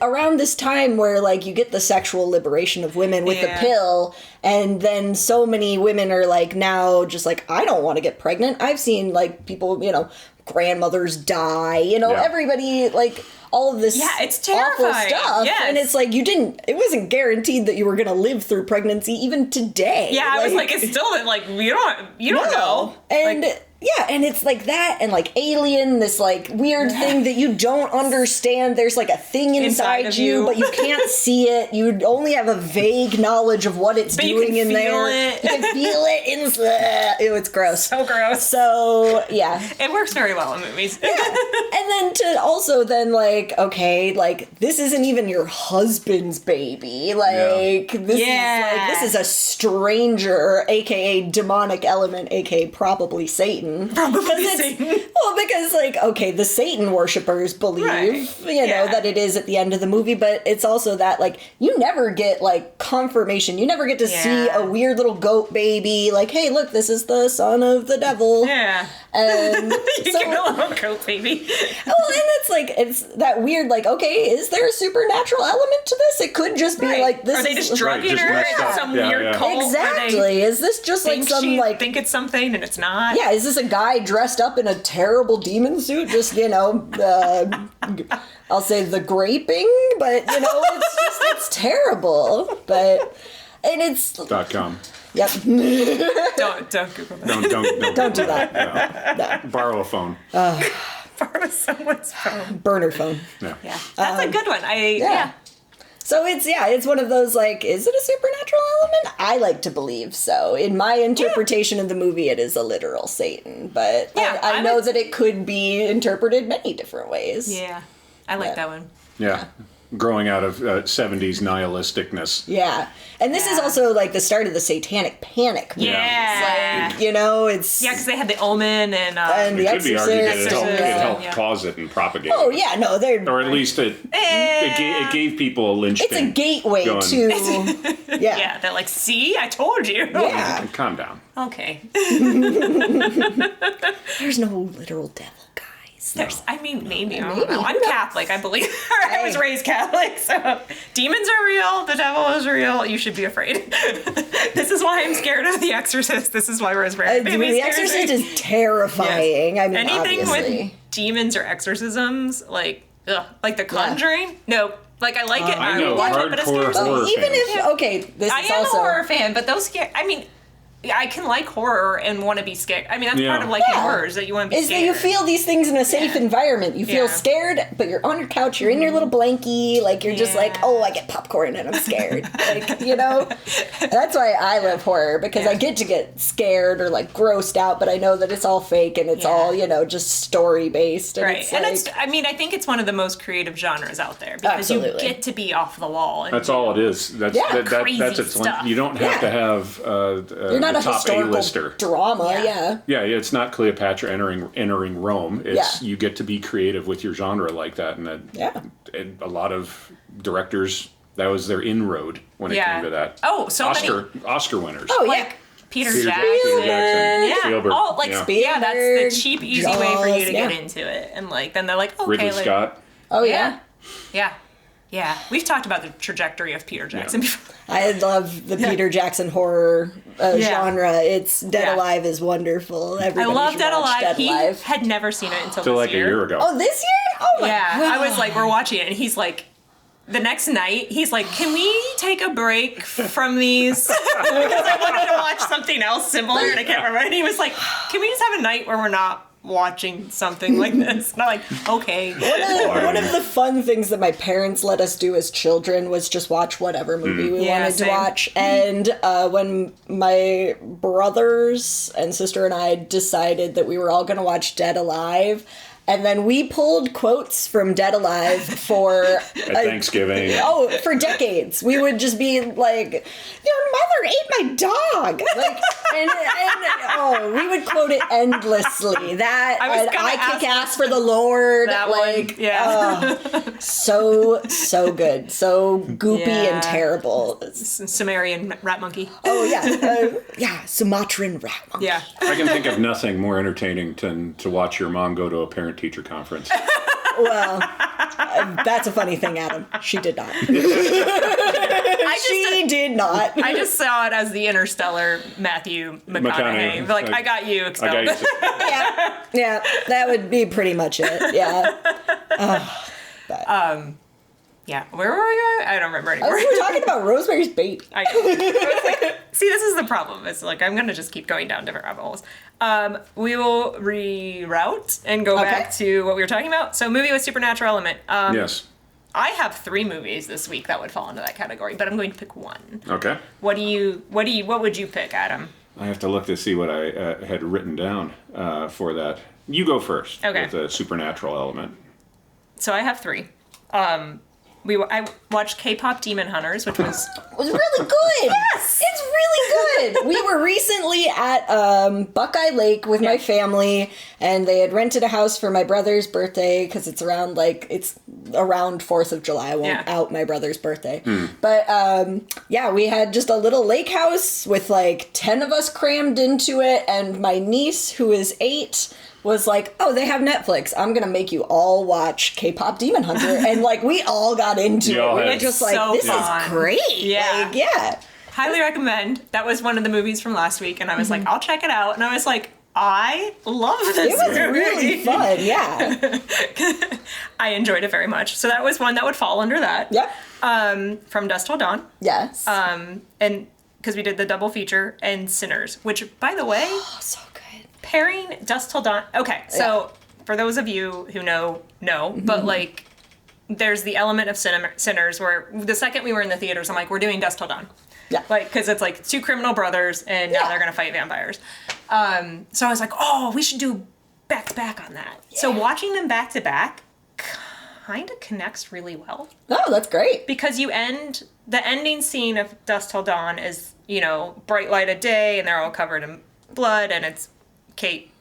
around this time where, you get the sexual liberation of women with the pill, and then so many women are, now just I don't want to get pregnant. I've seen, people, grandmothers die, everybody, all of this it's terrifying. Awful stuff. Yes. And it's it wasn't guaranteed that you were going to live through pregnancy even today. Yeah, I was it's still you don't know. And and it's like that and Alien, this weird thing that you don't understand. There's a thing inside you, but you can't see it. You only have a vague knowledge of what it's doing in there. You can feel it inside. Ew, it's gross. So gross. So, yeah. It works very well in movies. Yeah. And then to also then this isn't even your husband's baby. This is a stranger, aka demonic element, aka probably Satan. Satan. Well, because the Satan worshippers believe, that it is at the end of the movie, but it's also that you never get confirmation. You never get to see a weird little goat baby. Hey, look, this is the son of the devil. Yeah. And you get a little goat baby. Well, and it's like, it's that weird, like, okay, is there a supernatural element to this? It could just be like, this Are they just drugging just her messed in up. some Yeah, weird yeah. cult? Exactly. Is this just like some, like... think it's something and it's not? Yeah, is this a guy dressed up in a terrible demon suit? Just, I'll say the graping, but, it's terrible. But, and it's... .com. Yep. Don't Google that. Don't do that. No. Borrow a phone. Borrow someone's phone. Burner phone. Yeah. That's a good one. Yeah. So it's one of those, like, is it a supernatural element? I like to believe so. In my interpretation of the movie, it is a literal Satan. But I know that it could be interpreted many different ways. Yeah. I like that one. Yeah. Growing out of 70s nihilisticness. Yeah. And this is also, like, the start of the satanic panic. Yeah. Like, it's... Yeah, because they had the Omen and the It could be argued that Exorcist. it helped cause it and propagate Oh, it. yeah, no, they're... Or at least it gave people a linchpin. It's a gateway to... Yeah, they're like, see, I told you. Yeah. Calm down. Okay. There's no literal devil, guys. Maybe. I don't know. I'm Catholic, I believe. I was raised Catholic, so demons are real. The devil is real. You should be afraid. This is why I'm scared of The Exorcist. This is why Rosemary made me The scared. Exorcist is terrifying. Yes. I mean, anything obviously. with demons or exorcisms, like The Conjuring. No. Like, I like it. I know, watch it, but it hardcore scares me. horror Even fans. if... Okay, this I is am also... a horror fan, but those scare... I mean, I can like horror and want to be scared. I mean, that's part of liking horror, is that you want to be Is scared. that you feel these things in a safe environment. You feel scared, but you're on your couch, you're in your little blankie, like, you're just like, oh, I get popcorn and I'm scared. Like, That's why I love horror, because I get to get scared or, like, grossed out, but I know that it's all fake and it's all, just story-based. And Right. it's And like, it's, I think it's one of the most creative genres out there, because you get to be off the wall. And That's all it is. That's crazy its stuff. You don't have to have you're not the a top historical A-lister. drama, Yeah, it's not Cleopatra entering Rome. It's you get to be creative with your genre like that, and a lot of directors, that was their inroad when it came to that. Oh, so Oscar winners. Oh, like Peter Jackson. Spielberg. Oh, like Spielberg, that's the cheap, easy way for you to Jaws, get into it, and like then they're like, okay, Ridley like, Scott. Oh, yeah. Yeah, we've talked about the trajectory of Peter Jackson before. I love the Peter Jackson horror genre. It's Dead Alive is wonderful. Everybody I love should Dead watch Alive. Dead Alive. He had never seen it until Till this like a year ago. Oh, this year? Oh my god. I was like, we're watching it, and he's like, the next night, he's like, can we take a break from these? Because I wanted to watch something else similar, and I can't remember. And he was like, can we just have a night where we're not watching something like this? And I'm like, okay. One of the fun things that my parents let us do as children was just watch whatever movie we wanted to watch. And when my brothers and sister and I decided that we were all going to watch Dead Alive, and then we pulled quotes from Dead Alive for... At Thanksgiving. For decades. We would just be like, your mother ate my dog. Like, and we would quote it endlessly. That, I kick ass for the Lord. That like, one. so good. So goopy and terrible. Sumerian rat monkey. Oh, yeah. Sumatran rat monkey. Yeah. I can think of nothing more entertaining than to watch your mom go to a parent-teacher conference. Well, that's a funny thing, Adam. She did not. She did not. I just saw it as the interstellar Matthew McConaughey. Like, I got you expelled. Yeah, that would be pretty much it. Yeah. Yeah, where were we? I don't remember anymore. We were talking about Rosemary's Baby. I was like, see, this is the problem. It's like, I'm going to just keep going down different rabbit holes. We will reroute and go back to what we were talking about. So, movie with supernatural element. Yes. I have 3 movies this week that would fall into that category, but I'm going to pick one. Okay. What would you pick, Adam? I have to look to see what I had written down for that. You go first. Okay. With the supernatural element. So I have 3. I watched K-pop Demon Hunters, which was really good. Yes, it's really good. We were recently at Buckeye Lake with my family, and they had rented a house for my brother's birthday because it's around 4th of July. I won't out my brother's birthday, but we had just a little lake house with 10 of us crammed into it, and my niece, who is 8, was like, oh, they have Netflix. I'm going to make you all watch K-pop Demon Hunter. And, like, we all got into it. We were just like, this is great. Yeah. Like, yeah. Highly recommend. That was one of the movies from last week, and I was like, I'll check it out. And I was like, I love this. It was really fun, yeah. I enjoyed it very much. So that was one that would fall under that. Yep. From Dusk Till Dawn. Yes. And because we did the double feature, and Sinners, which, by the way, so good. Pairing Dusk Till Dawn. Okay, so for those of you who know, but like, there's the element of Sinners where the second we were in the theaters, I'm like, we're doing Dusk Till Dawn. Yeah. Like, because it's like two criminal brothers, and now they're going to fight vampires. So I was like, oh, we should do back-to-back on that. Yeah. So watching them back-to-back kind of connects really well. Oh, that's great. Because the ending scene of Dusk Till Dawn is, you know, bright light of day, and they're all covered in blood, and it's Kate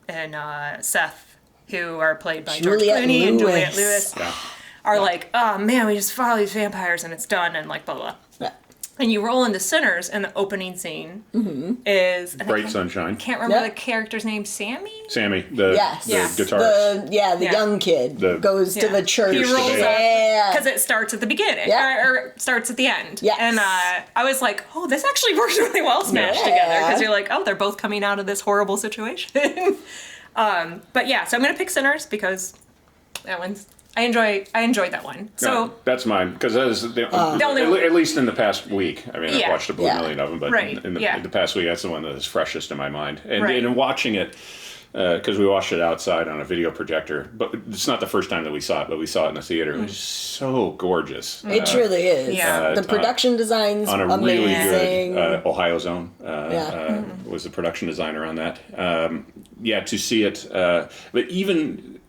and Seth, who are played by George Clooney and Juliette Lewis, are like, oh, man, we just follow these vampires, and it's done, and like, blah, blah. Yeah. And you roll into Sinners, and the opening scene is... Bright Sunshine. I can't remember the character's name. Sammy? Sammy, the The guitarist. young kid goes to the church. He rolls up because it starts at the beginning, or starts at the end. Yes. And I was like, oh, this actually works really well smashed together, because you're like, oh, they're both coming out of this horrible situation. But yeah, so I'm going to pick Sinners, because that one's... I enjoyed that one. So no, that's mine, because that is at least in the past week. I mean, I've watched a million of them, but in the past week, that's the one that is freshest in my mind. And in watching it, because we watched it outside on a video projector, but it's not the first time that we saw it, but we saw it in the theater. It was so gorgeous. It truly is. Yeah. The production design's on a amazing. really good Ohio Zone was the production designer on that. To see it, but even.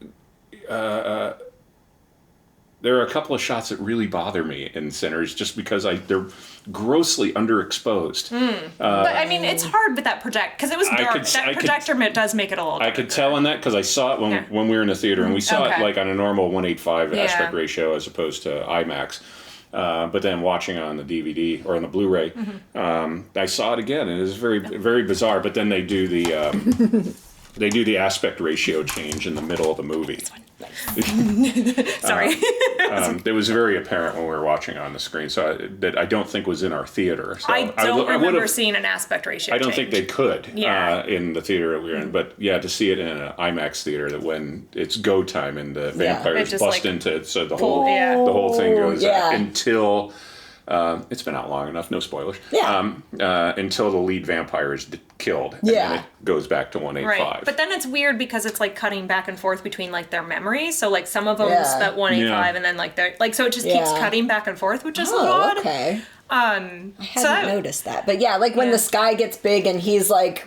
There are a couple of shots that really bother me in Sinners just because they're grossly underexposed. But I mean, it's hard with that because it was dark. That projector does make it a little darker. I could tell in that because I saw it when we were in the theater, and we saw it like on a normal 1:8:5 aspect ratio as opposed to IMAX. But then watching it on the DVD or on the Blu-ray, I saw it again, and it was very, very bizarre. But then they do the aspect ratio change in the middle of the movie. Sorry. It was very apparent when we were watching on the screen, so that I don't think was in our theater. So I don't remember seeing an aspect ratio I don't think they could Yeah. In the theater that we were in. But to see it in an IMAX theater, that when it's go time and the vampires bust into it, so the whole thing goes until... it's been out long enough, no spoilers. Until the lead vampire is killed, and then it goes back to 1:8:5. Right, but then it's weird because it's like cutting back and forth between like their memories. So like some of them that 1:8:5, and then like they're like, so it just keeps cutting back and forth, which is odd. Okay. I hadn't noticed that, but like when the sky gets big and he's like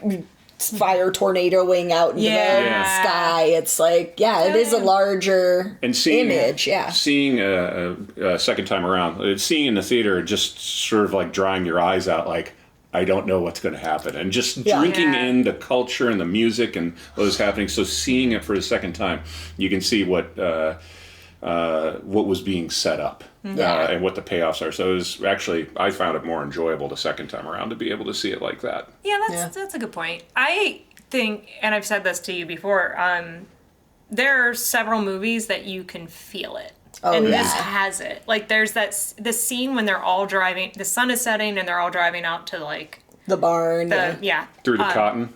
fire tornadoing out into the sky, it's like it is a larger image. Seeing a second time around, seeing in the theater, just sort of like drying your eyes out, like I don't know what's going to happen, and just drinking in the culture and the music and what was happening. So seeing it for the second time, you can see what was being set up and what the payoffs are. So it was actually, I found it more enjoyable the second time around to be able to see it like that. Yeah, that's a good point. I think, and I've said this to you before, there are several movies that you can feel it. And this has it. Like there's the scene when they're all driving, the sun is setting and they're all driving out to like the barn. Through the cotton.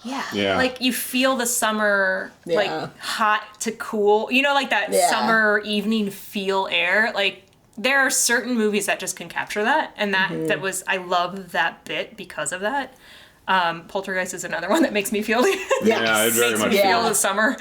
Yeah. Like you feel the summer, like hot to cool, you know, like that summer evening feel air. Like there are certain movies that just can capture that. And I love that bit because of that. Poltergeist is another one that makes me feel it very much feel the summer.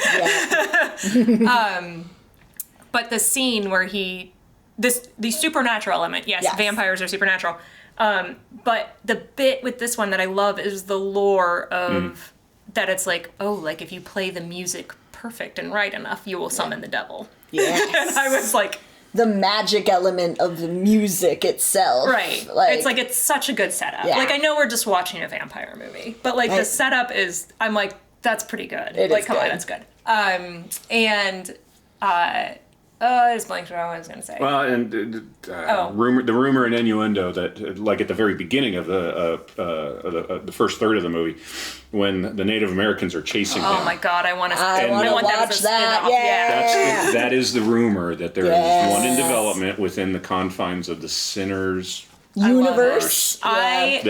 But the scene where the supernatural element, vampires are supernatural. But the bit with this one that I love is the lore of that it's like, like if you play the music perfect and right enough, you will summon the devil. Yes. And I was like... The magic element of the music itself. Right. It's such a good setup. Yeah. Like, I know we're just watching a vampire movie, but like the setup is, I'm like, that's pretty good. Come on, that's good. I just blanked what I was going to say. Well, and the rumor and innuendo that, like at the very beginning of the first third of the movie, when the Native Americans are chasing him. Oh my God, I want to watch that. Yeah. That is the rumor that there is one in development within the confines of the Sinners universe. I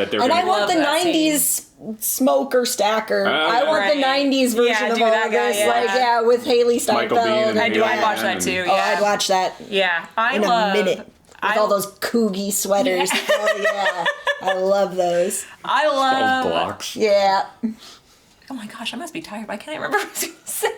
want the 90s smoke or stacker. I want the 90s version of all of this. With Haley Steinfeld. I'd watch that too. Oh, I'd watch that. Yeah, in a minute. With all those Coogie sweaters. Yeah. Oh yeah, I love those. I love those blocks. Yeah. Oh my gosh, I must be tired. I can't remember what I was going to say.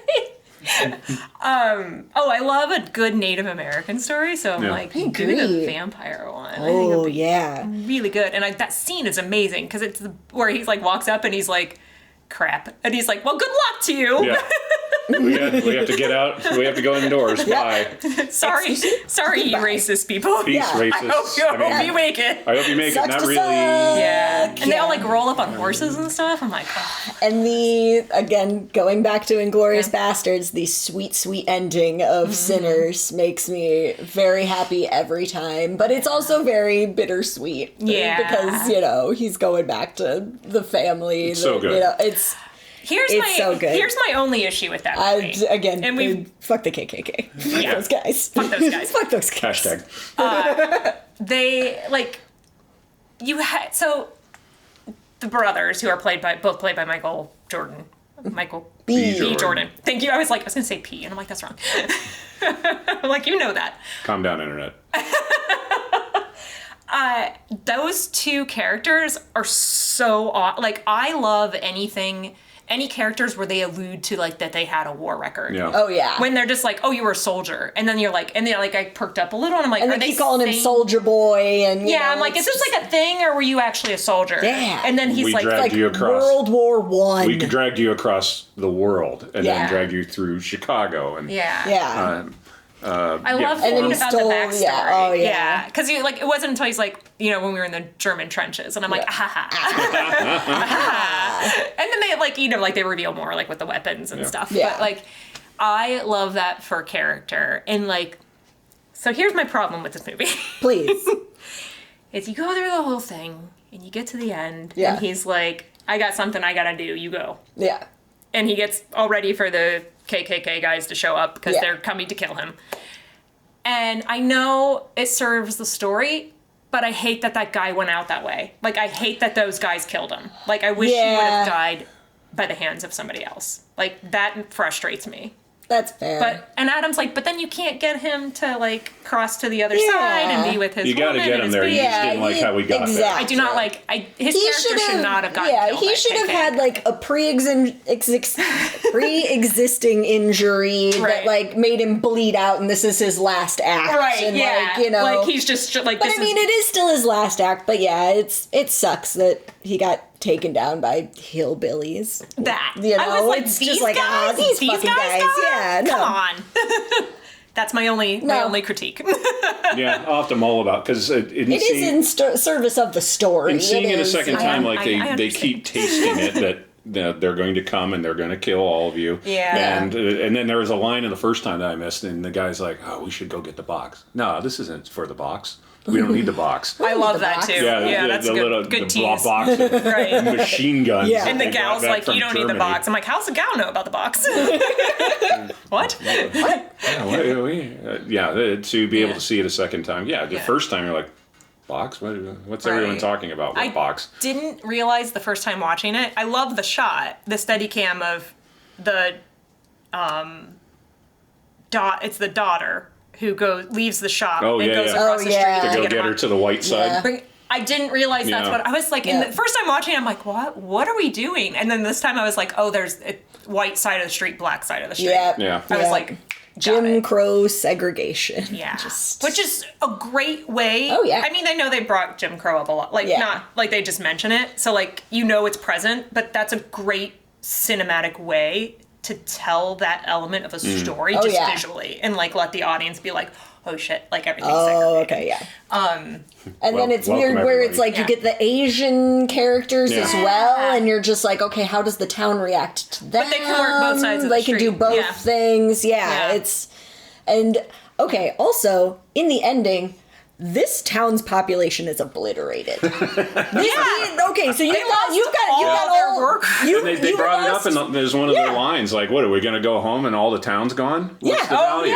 I love a good Native American story, so I'm like, do the vampire one. Oh, yeah. Really good. And that scene is amazing, because it's where he's like, walks up and he's like, crap. And he's like, well, good luck to you. Yeah. We have to get out. We have to go indoors. Bye. Sorry, you racist people. Peace, racists. I hope you make it. I hope you make it. Not really. Yeah. And they all like roll up on horses and stuff. I'm like, oh. And again, going back to Inglourious Bastards, the sweet, sweet ending of Sinners makes me very happy every time. But it's also very bittersweet. Yeah. Because, he's going back to the family. It's so good. It's so good. Here's my only issue with that movie. Fuck the KKK. Fuck those guys. Fuck those guys. Fuck those guys. Hashtag. So the brothers who are both played by Michael Jordan. Michael B. Jordan. Thank you. I was going to say P, and I'm like, that's wrong. I'm like, you know that. Calm down, internet. Those two characters are so I love any characters where they allude to that they had a war record. Yeah. Oh yeah. When they're just like, oh, you were a soldier, and then you're like, I perked up a little, and I'm like, and are they keep calling him Soldier Boy, and I'm like, is this a thing, or were you actually a soldier? Yeah. And then he's World War I. We dragged you across the world, and then dragged you through Chicago, and I love thinking about the backstory. Yeah. Oh, yeah. Because it wasn't until he's like, when we were in the German trenches, and I'm like, and then they they reveal more with the weapons and stuff. Yeah. But I love that for character, and so here's my problem with this movie. Please. Is you go through the whole thing and you get to the end, and he's like, I got something I gotta do. You go. Yeah. And he gets all ready for the KKK guys to show up because they're coming to kill him. And I know it serves the story, but I hate that guy went out that way. I hate that those guys killed him. I wish he would have died by the hands of somebody else. That frustrates me. That's fair. And Adam's like, but then you can't get him to cross to the other side and be with his You got to get him there. You just didn't like how we got there. I do not his character should not have gotten killed. He should have had a pre-existing injury that made him bleed out, and this is his last act. Right? And, he's just But it is still his last act. But it sucks that he got taken down by hillbillies. I was like, it's these just guys? these These fucking guys? Yeah, come on. That's my only critique. Yeah, I'll have to mull about because it is in service of the story. And seeing it a second time, they keep tasting it that they're going to come and they're going to kill all of you. Yeah. And then there was a line in the first time that I missed, and the guy's like, "Oh, we should go get the box." No, this isn't for the box. We don't need the box. I love that too. Yeah, that's a good tease. Box of machine guns. Yeah. And the gal's like, you don't need the box. I'm like, how's the gal know about the box? What? To be able to see it a second time. Yeah, the first time you're like, box? What's everyone talking about? What box? I didn't realize the first time watching it. I love the shot, the steady cam of the it's the daughter who leaves the shop and goes across the street to go get her to the white side. I didn't realize that's what I was like. In the first time watching, I'm like, what are we doing? And then this time I was like, oh, there's a white side of the street, black side of the street. Yeah. I was like, Jim Crow segregation. Yeah. Which is a great way. Oh, yeah. I mean, I know they brought Jim Crow up a lot. Not like they just mention it. So it's present, but that's a great cinematic way to tell that element of a story visually and let the audience be like, oh shit, everything's segregated. Okay, yeah. And then it's weird where it's you get the Asian characters as well, and you're just like, okay, how does the town react to them? But they can work both sides of the street. They can do both things. Yeah. okay, also, in the ending, this town's population is obliterated. Okay, so you've got all their work. They brought it up, and there's one of their lines like, "What are we going to go home and all the town's gone? What's the value?"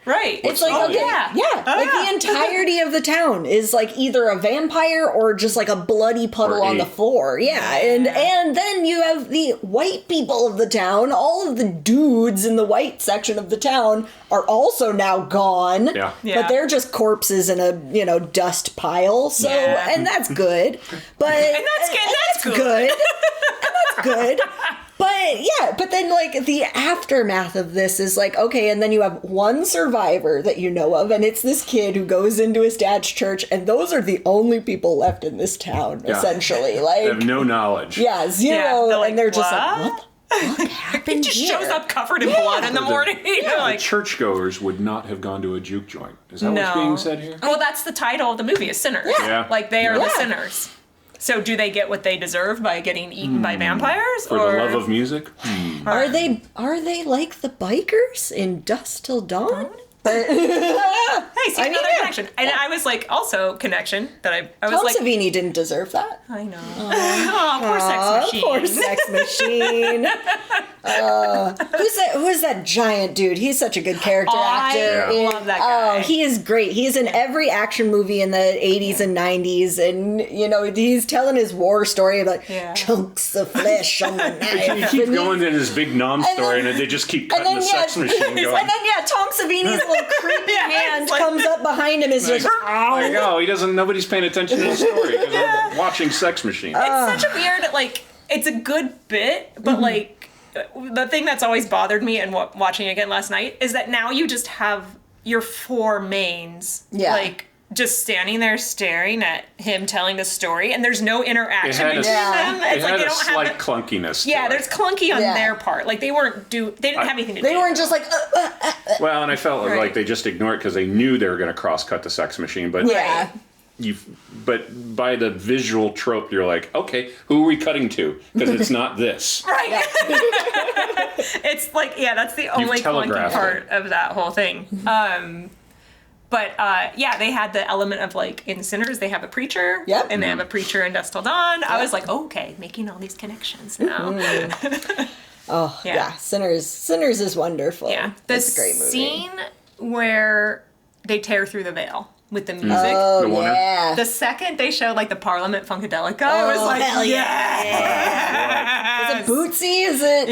Right. It's like, like the entirety of the town is like either a vampire or just like a bloody puddle on the floor. And then you have the white people of the town. All of the dudes in the white section of the town are also now gone. But they're just corpses in a, dust pile. So, and that's good. But and that's good. And that's good. But then, like, the aftermath of this is like, okay, and then you have one survivor that you know of, and it's this kid who goes into his dad's church, and those are the only people left in this town, essentially. Like, they have no knowledge. Yeah, zero, they're like, and they're just like, what happened He just shows up covered in blood in the morning. The churchgoers would not have gone to a juke joint. Is that what's being said here? Well, that's the title of the movie, is Sinners. Like, they are the sinners. So do they get what they deserve by getting eaten by vampires? For the love of music? Are they like the bikers in Dusk Till Dawn? Hey, see, another connection. And I was like, also connection that I was Tom like, Savini didn't deserve that. I know. Oh, poor sex machine. Poor sex machine. Who's that giant dude? He's such a good character actor. I love that guy. Oh, he is great. He's in every action movie in the 80s and 90s, and he's telling his war story about chunks of flesh on the knife. He keeps going in his big nom story, and they just keep cutting the sex machine going. And then Tom Savini's little creepy hand comes up behind him. Is just nobody's paying attention to the story because I'm watching Sex Machine. It's such a weird, like, it's a good bit, but like, the thing that's always bothered me and watching again last night is that now you just have your four mains, like, just standing there staring at him telling the story, and there's no interaction between them. It's like they don't have slight clunkiness. Yeah, there's clunky on their part. Like, they didn't have anything to do. They weren't just like. Well, and I felt like they just ignored it because they knew they were going to cross-cut the sex machine, but but by the visual trope, you're like, okay, who are we cutting to? Because it's not this. Right. It's like, that's the only clunky part of that whole thing. But they had the element of, like, in Sinners, they have a preacher. Yep. And they have a preacher in Dusk Till Dawn. Yep. I was like, okay, making all these connections now. Sinners is wonderful. Yeah. It's a great movie. Scene where they tear through the veil with the music. Oh, The second they showed, like, the Parliament Funkadelica, I was like, hell Is it Bootsy? Is it?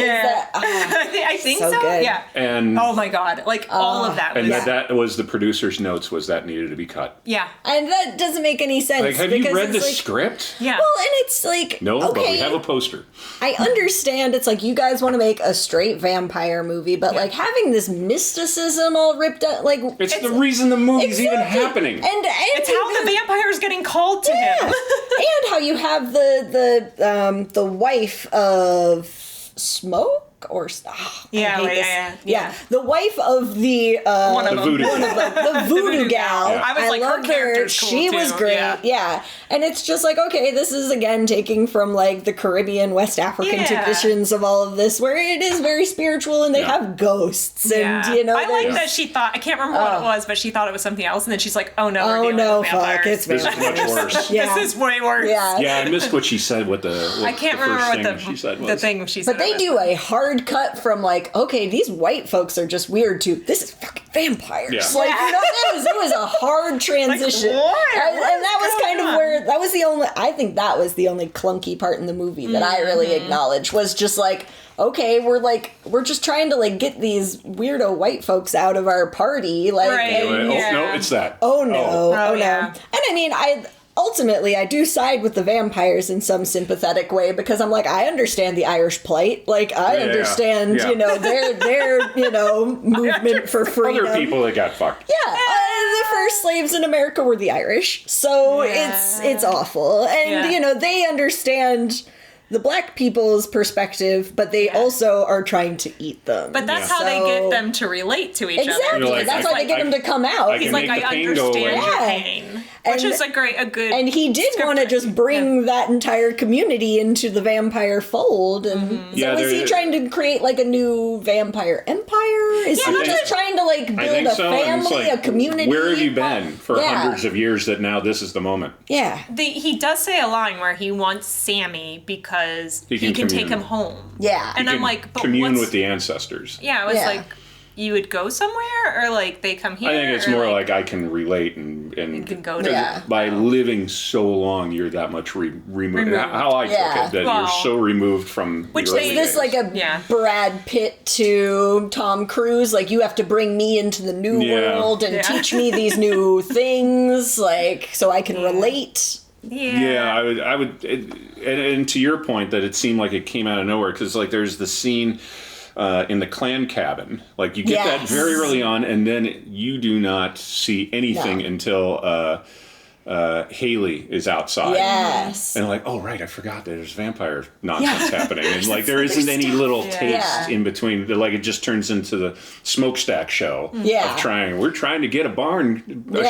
I think so. Good. Yeah. And oh my God, like all of that. And that was the producer's notes, was that needed to be cut. Yeah. And that doesn't make any sense. Like, have you read the script? Yeah. Well, and it's like, no, but we have a poster. I understand it's like you guys want to make a straight vampire movie, but like having this mysticism all ripped out, like it's the reason the movie's even happening. And it's how the vampire is getting called to him. And how you have the wife of Smoke or the wife of the the voodoo gal. I was like, loved her character's her. Cool she too. was great. And it's just like, okay, this is again taking from like the Caribbean, West African traditions of all of this, where it is very spiritual and they have ghosts and I like that she thought, I can't remember what it was, but she thought it was something else, and then she's like, oh no, fuck, it's this is much worse. This is way worse. Yeah, I missed what she said. I can't remember what the thing she said. But they do a hard cut from like, okay, these white folks are just weird to this is fucking vampires. Yeah. Like, it was a hard transition. Like, and that was kind of where I think that was the only clunky part in the movie that I really acknowledged, was just like, okay, we're just trying to like get these weirdo white folks out of our party. Like, no, it's that. Oh no. Yeah. And I mean, ultimately, I do side with the vampires in some sympathetic way, because I'm like, I understand the Irish plight. Like, I understand, their movement for freedom. Other people that got fucked. Yeah, the first slaves in America were the Irish, so it's awful, and they understand the black people's perspective, but they also are trying to eat them. But that's how they get them to relate to each other. Exactly. That's how they get them to come out. He's like, I understand your pain. Which is a good... And he did want to just bring that entire community into the vampire fold. And so is he trying to create like a new vampire empire? Is he just trying to like build a family, a community? Where have you been for hundreds of years that now this is the moment? Yeah. He does say a line where he wants Sammy because he can take him home. Yeah. And I'm like, but commune with the ancestors. Yeah, I was like, you would go somewhere, or like they come here? I think it's more like I can relate and you can go to by living so long, you're that much removed. How I took it, that you're so removed from. Which is this like a Brad Pitt to Tom Cruise? Like, you have to bring me into the new world and teach me these new things, like so I can relate. Yeah, I would, and to your point that it seemed like it came out of nowhere, because like there's the scene in the clan cabin, like you get that very early on, and then you do not see anything until Haley is outside. Yes. And like, oh right, I forgot there's vampire nonsense happening. And like there isn't any little taste in between. Like it just turns into the smokestack show of we're trying to get a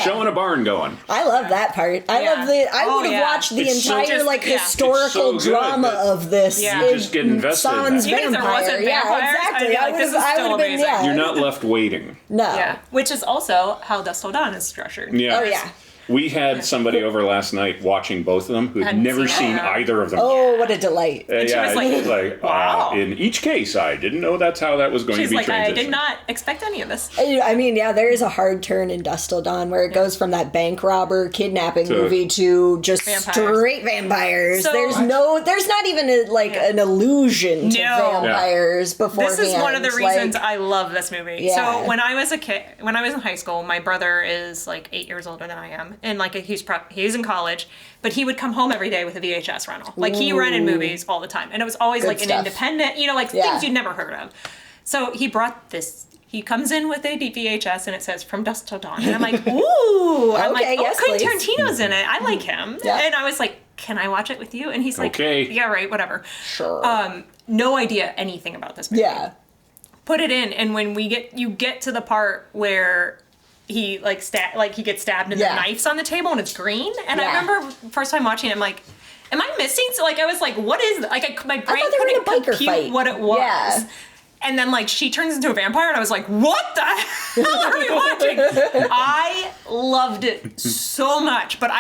show in a barn going. I love that part. I love I would have watched the entire historical drama of this. You just get invested. Sans vampire. Yeah, exactly. I would have been, You're not left waiting. No. Yeah. Which is also how Dusk Dawn is structured. Yeah. Oh yeah. We had somebody over last night watching both of them who had never seen either of them. Oh, what a delight. And she was like, wow. In each case, I didn't know that's how that was going to be transitioned. She's like, I did not expect any of this. I mean, there is a hard turn in Dusk Till Dawn where it goes from that bank robber kidnapping movie to just straight vampires. So, there's not even an allusion to vampires beforehand. This is one of the reasons I love this movie. Yeah. So when I was a kid, when I was in high school, my brother is like 8 years older than I am. And like he's in college, but he would come home every day with a VHS rental. Like he rented movies all the time, and it was always like an independent, things you'd never heard of. So he brought this. He comes in with a VHS, and it says "From Dusk Till Dawn," and I'm like, ooh, Quentin Tarantino's in it. I like him, and I was like, can I watch it with you? And he's like, yeah, right, whatever. Sure. No idea anything about this movie. Yeah. Put it in, and when you get to the part where he he gets stabbed and the knife's on the table and it's green. And I remember first time watching it, I'm like, am I missing? So like I was like, what is like my brain couldn't compute what it was. Yeah. And then like she turns into a vampire and I was like, what the hell are we watching? I loved it so much. But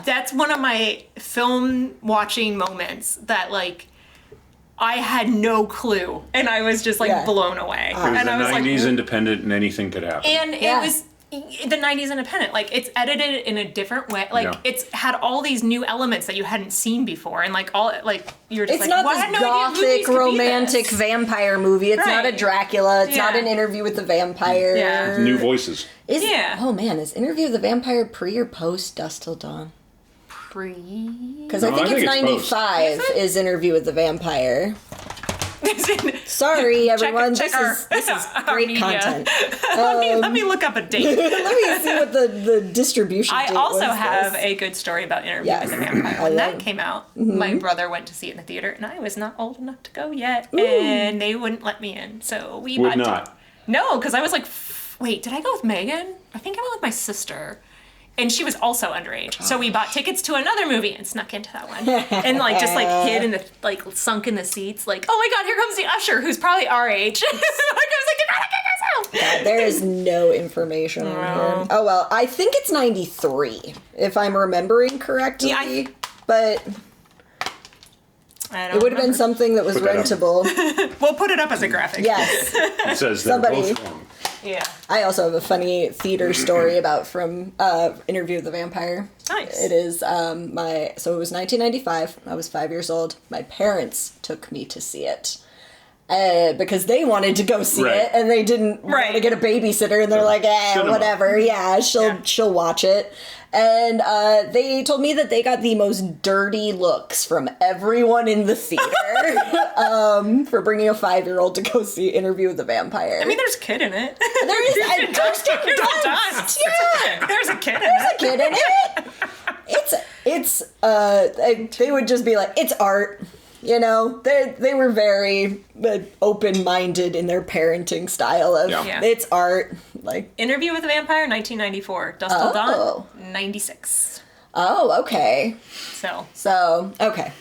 that's one of my film watching moments that like I had no clue, and I was just like blown away. It was and the I was 90s like, independent, and anything could happen. And it was the 90s independent. Like it's edited in a different way. Like it's had all these new elements that you hadn't seen before, and like all like you're just it's not this gothic romantic vampire movie. It's not a Dracula. It's not an Interview with the Vampire. Yeah. New voices. Oh man, is Interview with the Vampire pre or post Dusk Till Dawn? Because I think it's 95 is Interview with the Vampire. Sorry, everyone. This is great content. Let me look up a date. Let me see what the distribution date was. I also have a good story about Interview with the Vampire. When that came out, my brother went to see it in the theater, and I was not old enough to go yet, and they wouldn't let me in. So we would not. No, because I was like, wait, did I go with Megan? I think I went with my sister. And she was also underage. So we bought tickets to another movie and snuck into that one. And like just like hid in the sunk in the seats, like, oh my god, here comes the usher who's probably our age. Like I was like, you gotta get yourself. God, there is no information on here. Oh well, I think it's 93, if I'm remembering correctly. Yeah, but it would have been something that was rentable. We'll put it up as a graphic. Yes. It says they're both wrong. Yeah. I also have a funny theater story about from Interview with the Vampire. Nice. It is so it was 1995. I was 5 years old. My parents took me to see it. Because they wanted to go see it, and they didn't want to get a babysitter, and they're like, whatever, she'll watch it. And they told me that they got the most dirty looks from everyone in the theater for bringing a 5-year-old to go see Interview with the Vampire. I mean, there's a kid in it. There is a dust. Yeah, there's a kid in it. There's a kid in it. It's they would just be like, it's art. you know, they were very open-minded in their parenting style of it's art. Like Interview with a Vampire, 1994. Dusk Till Dawn, 96. Oh, okay. So okay.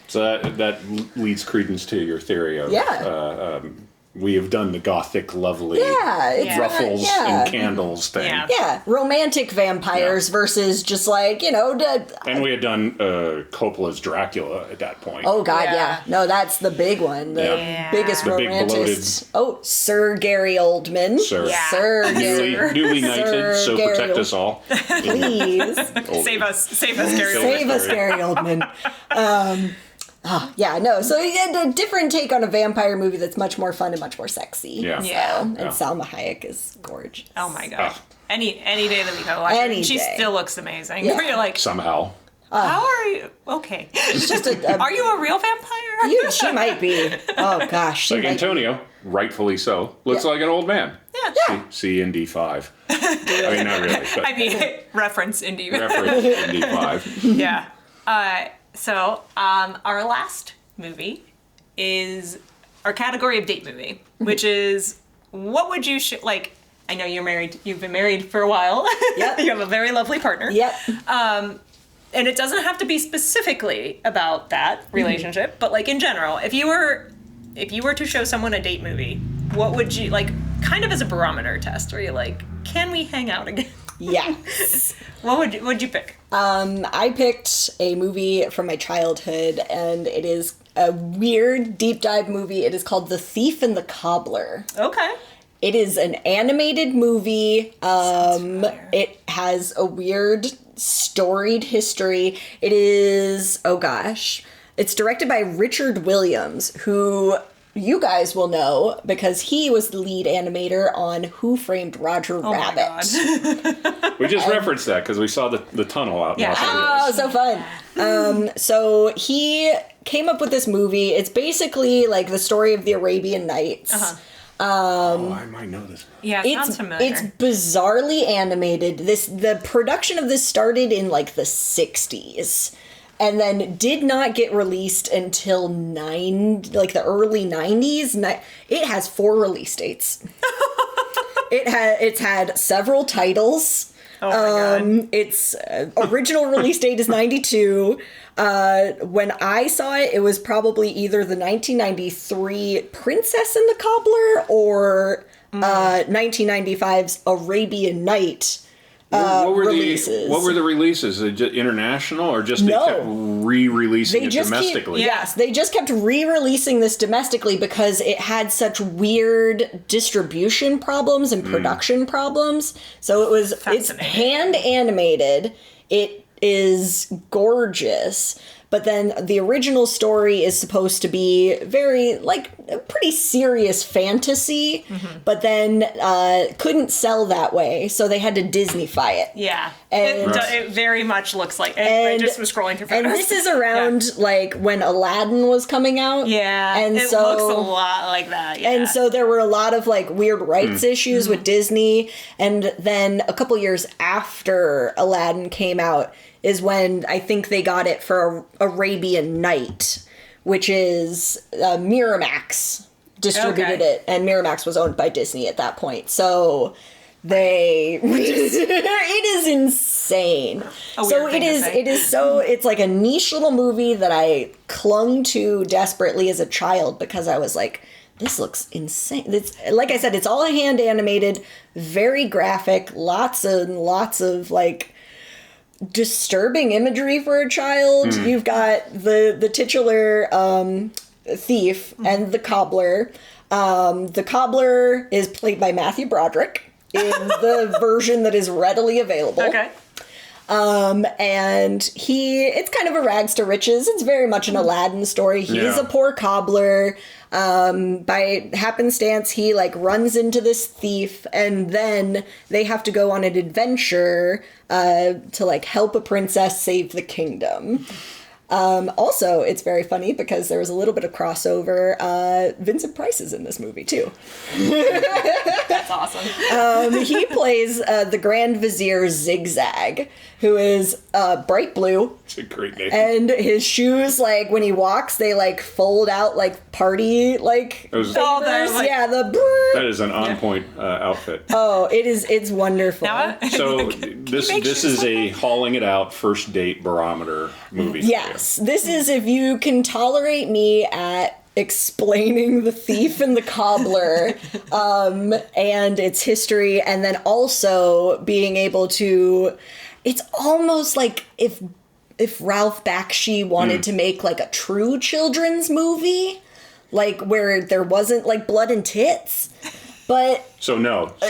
So that leads credence to your theory of we have done the gothic, lovely ruffles and candles thing. Yeah, romantic vampires versus just like, you know... and we had done Coppola's Dracula at that point. Oh, God, No, that's the big one. The biggest romantic... Oh, Sir Gary Oldman. Sir. Yeah. Sir Gary. Newly knighted, so Gary protect us all. Please. Save us, Gary. Save us, Gary Oldman. So he had a different take on a vampire movie that's much more fun and much more sexy. Yeah. And Salma Hayek is gorgeous. Oh my god. Any day that we go watch her, she still looks amazing. Yeah. You're like, somehow. How are you? Okay. It's just are you a real vampire? She might be. Oh gosh. Like Antonio, rightfully so, looks like an old man. Yeah. See Indy 5. I mean, not really. But I mean, reference Indy. Reference Indy 5. Yeah. So, our last movie is our category of date movie, which is what would you like? I know you're married. You've been married for a while. Yep. You have a very lovely partner. Yep. And it doesn't have to be specifically about that relationship, but like in general, if you were to show someone a date movie, what would you like? Kind of as a barometer test, where you're like, can we hang out again? Yes. What'd you pick? I picked a movie from my childhood, and it is a weird deep dive movie. It is called The Thief and the Cobbler. Okay. It is an animated movie. It has a weird storied history. It is, it's directed by Richard Williams, who you guys will know because he was the lead animator on Who Framed Roger Rabbit. My God. We just referenced that because we saw the tunnel out in Los Angeles. So fun. So he came up with this movie. It's basically like the story of the Arabian Nights. I might know this. Yeah, it sounds familiar. It's bizarrely animated. The production of this started in like the 60s. And then did not get released until the early 90s. It has 4 release dates. It's had several titles. Oh my God. Its original release date is 92. When I saw it, it was probably either the 1993 Princess and the Cobbler or 1995's Arabian Night. Releases. What were the releases? International or just they kept re-releasing it domestically? They just kept re-releasing this domestically because it had such weird distribution problems and production problems. So it's hand animated. It is gorgeous. But then the original story is supposed to be very, like, a pretty serious fantasy, but then couldn't sell that way, so they had to Disney-fy it. Yeah. And it very much looks like it. I just was scrolling through photos. And this is around, like, when Aladdin was coming out. Yeah. And it looks a lot like that, yeah. And so there were a lot of, like, weird rights issues with Disney, and then a couple years after Aladdin came out, is when I think they got it for Arabian Night, which is Miramax distributed it, and Miramax was owned by Disney at that point. So it is insane. It's like a niche little movie that I clung to desperately as a child because I was like, this looks insane. It's, like I said, it's all hand animated, very graphic, lots and lots of like disturbing imagery for a child. You've got the titular thief and the cobbler. The cobbler is played by Matthew Broderick in the version that is readily available. Okay. And it's kind of a rags to riches. It's very much an Aladdin story. He's a poor cobbler. By happenstance, he like runs into this thief, and then they have to go on an adventure to like help a princess save the kingdom. Also, it's very funny because there was a little bit of crossover. Vincent Price is in this movie, too. That's awesome. He plays the Grand Vizier Zigzag, who is bright blue. It's a great name. And his shoes, like, when he walks, they, like, fold out like party, like, Those- like- yeah, that is an on-point outfit. Oh, it's wonderful. So this is a hauling it out first date barometer movie. Yes, this is if you can tolerate me at explaining the thief and the cobbler and its history, and then also being able to, it's almost like if Ralph Bakshi wanted to make like a true children's movie, like where there wasn't like blood and tits. But so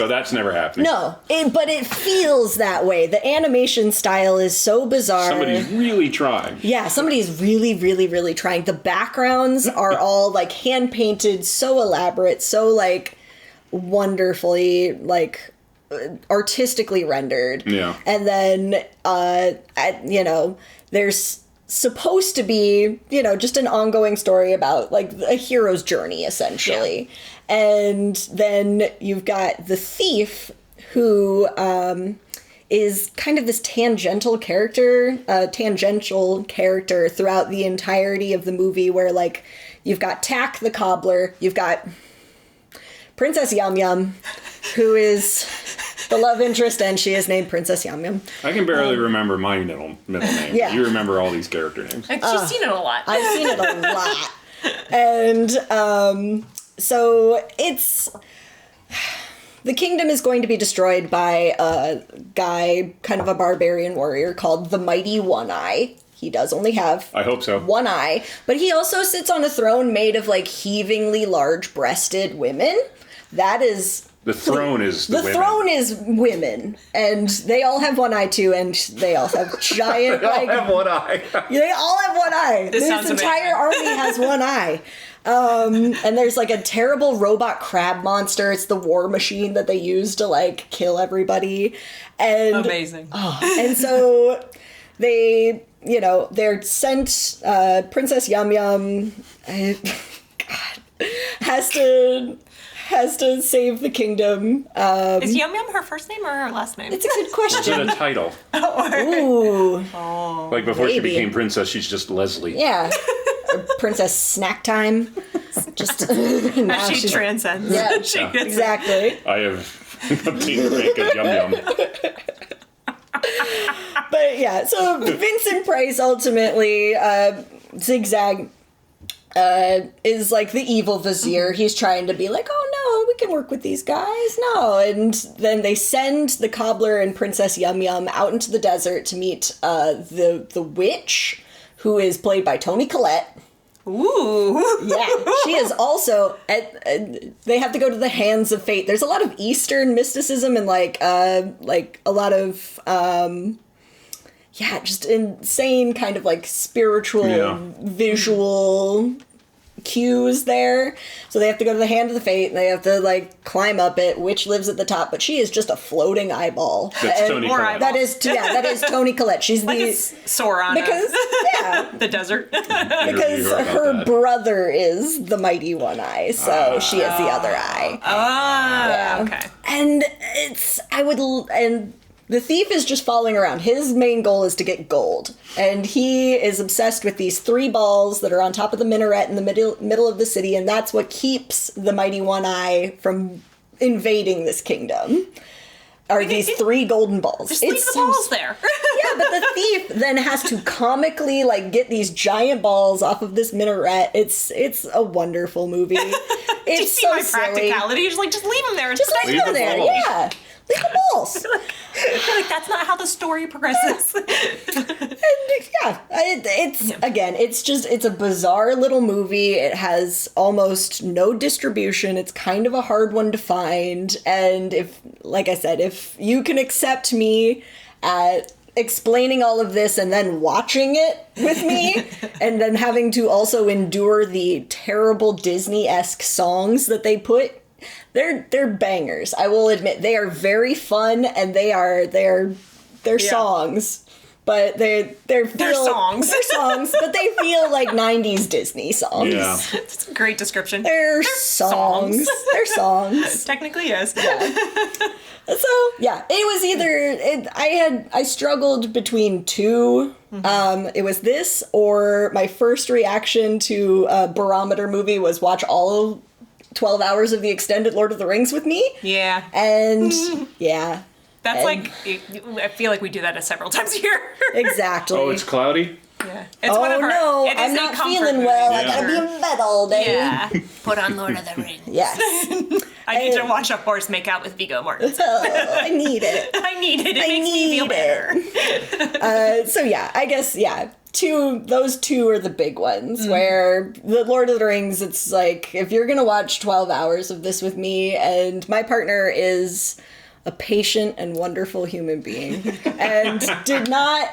that's never happening. No, but it feels that way. The animation style is so bizarre. Somebody's really trying. Yeah, somebody's really, really, really trying. The backgrounds are all like hand painted, so elaborate, so like wonderfully like artistically rendered. Yeah. And then there's supposed to be, just an ongoing story about like a hero's journey essentially. Yeah. And then you've got the thief who is kind of this tangential character throughout the entirety of the movie, where like you've got Tack the cobbler, you've got Princess Yum Yum, who is the love interest, and she is named Princess Yum Yum. I can barely remember my middle name. Yeah. You remember all these character names. She's seen it a lot. I've seen it a lot. And so it's... The kingdom is going to be destroyed by a guy, kind of a barbarian warrior, called the Mighty One Eye. He does only have... I hope so. ...one eye. But he also sits on a throne made of, like, heavingly large-breasted women. That is... The throne is the women. Throne is women, and they all have one eye too, and they all have giant. They all have one eye. They all have one eye. This entire army has one eye. And there's like a terrible robot crab monster. It's the war machine that they use to like kill everybody. And amazing. And so they, they're sent. Princess Yum Yum, has to save the kingdom. Is Yum Yum her first name or her last name? It's a good question. Is it a title? Ooh. Like before Maybe. she became princess, she's just Leslie. Yeah. Princess Snack Time. Just now she transcends. Yeah, she gets exactly. I have obtained the rank of Yum Yum. But yeah, so Vincent Price ultimately, Zigzag, is like the evil vizier. He's trying to be like, oh no, we can work with these guys. No. And then they send the cobbler and Princess Yum Yum out into the desert to meet the witch, who is played by Toni Collette. Ooh. Yeah, she is also they have to go to the hands of fate. There's a lot of Eastern mysticism and like a lot of just insane kind of like spiritual visual cues there. So they have to go to the hand of the fate, and they have to like climb up it. Witch lives at the top, but she is just a floating eyeball. That's Toni Collette. That is Toni Collette. She's like the Sauron the desert. because her brother is the Mighty One Eye, so she is the other eye. Okay. And the thief is just following around. His main goal is to get gold. And he is obsessed with these 3 balls that are on top of the minaret in the middle of the city, and that's what keeps the Mighty One Eye from invading this kingdom. Are these 3 golden balls. Just leave the balls there. Yeah, but the thief then has to comically like get these giant balls off of this minaret. It's a wonderful movie. It's Do you see so my silly. practicality? Just leave them there. Just leave them there, yeah. Leave the balls. I feel like that's not how the story progresses. It's a bizarre little movie. It has almost no distribution. It's kind of a hard one to find. And if you can accept me at explaining all of this and then watching it with me and then having to also endure the terrible Disney-esque songs that they put, they're bangers. I will admit they are very fun, and they're songs. but they're songs. They're songs, but they feel like 90s Disney songs. Yeah. It's a great description. They're songs. They're songs. Technically, yes. Yeah. So yeah, it was either I struggled between two. It was this or my first reaction to a Barometer movie was watch all 12 hours of the extended Lord of the Rings with me. Yeah. And yeah. That's like, I feel like we do that several times a year. Exactly. Oh, it's cloudy? Yeah. It's one of our, no, it is I'm a not comfort feeling movie. well. Yeah. I gotta be in bed all day. Yeah. Put on Lord of the Rings. Yes. I need to watch a horse make out with Viggo Mortensen. Oh, I need it. I need it. It makes me feel better. So yeah, I guess, yeah. Those two are the big ones where the Lord of the Rings, it's like, if you're gonna watch 12 hours of this with me, and my partner is a patient and wonderful human being and did not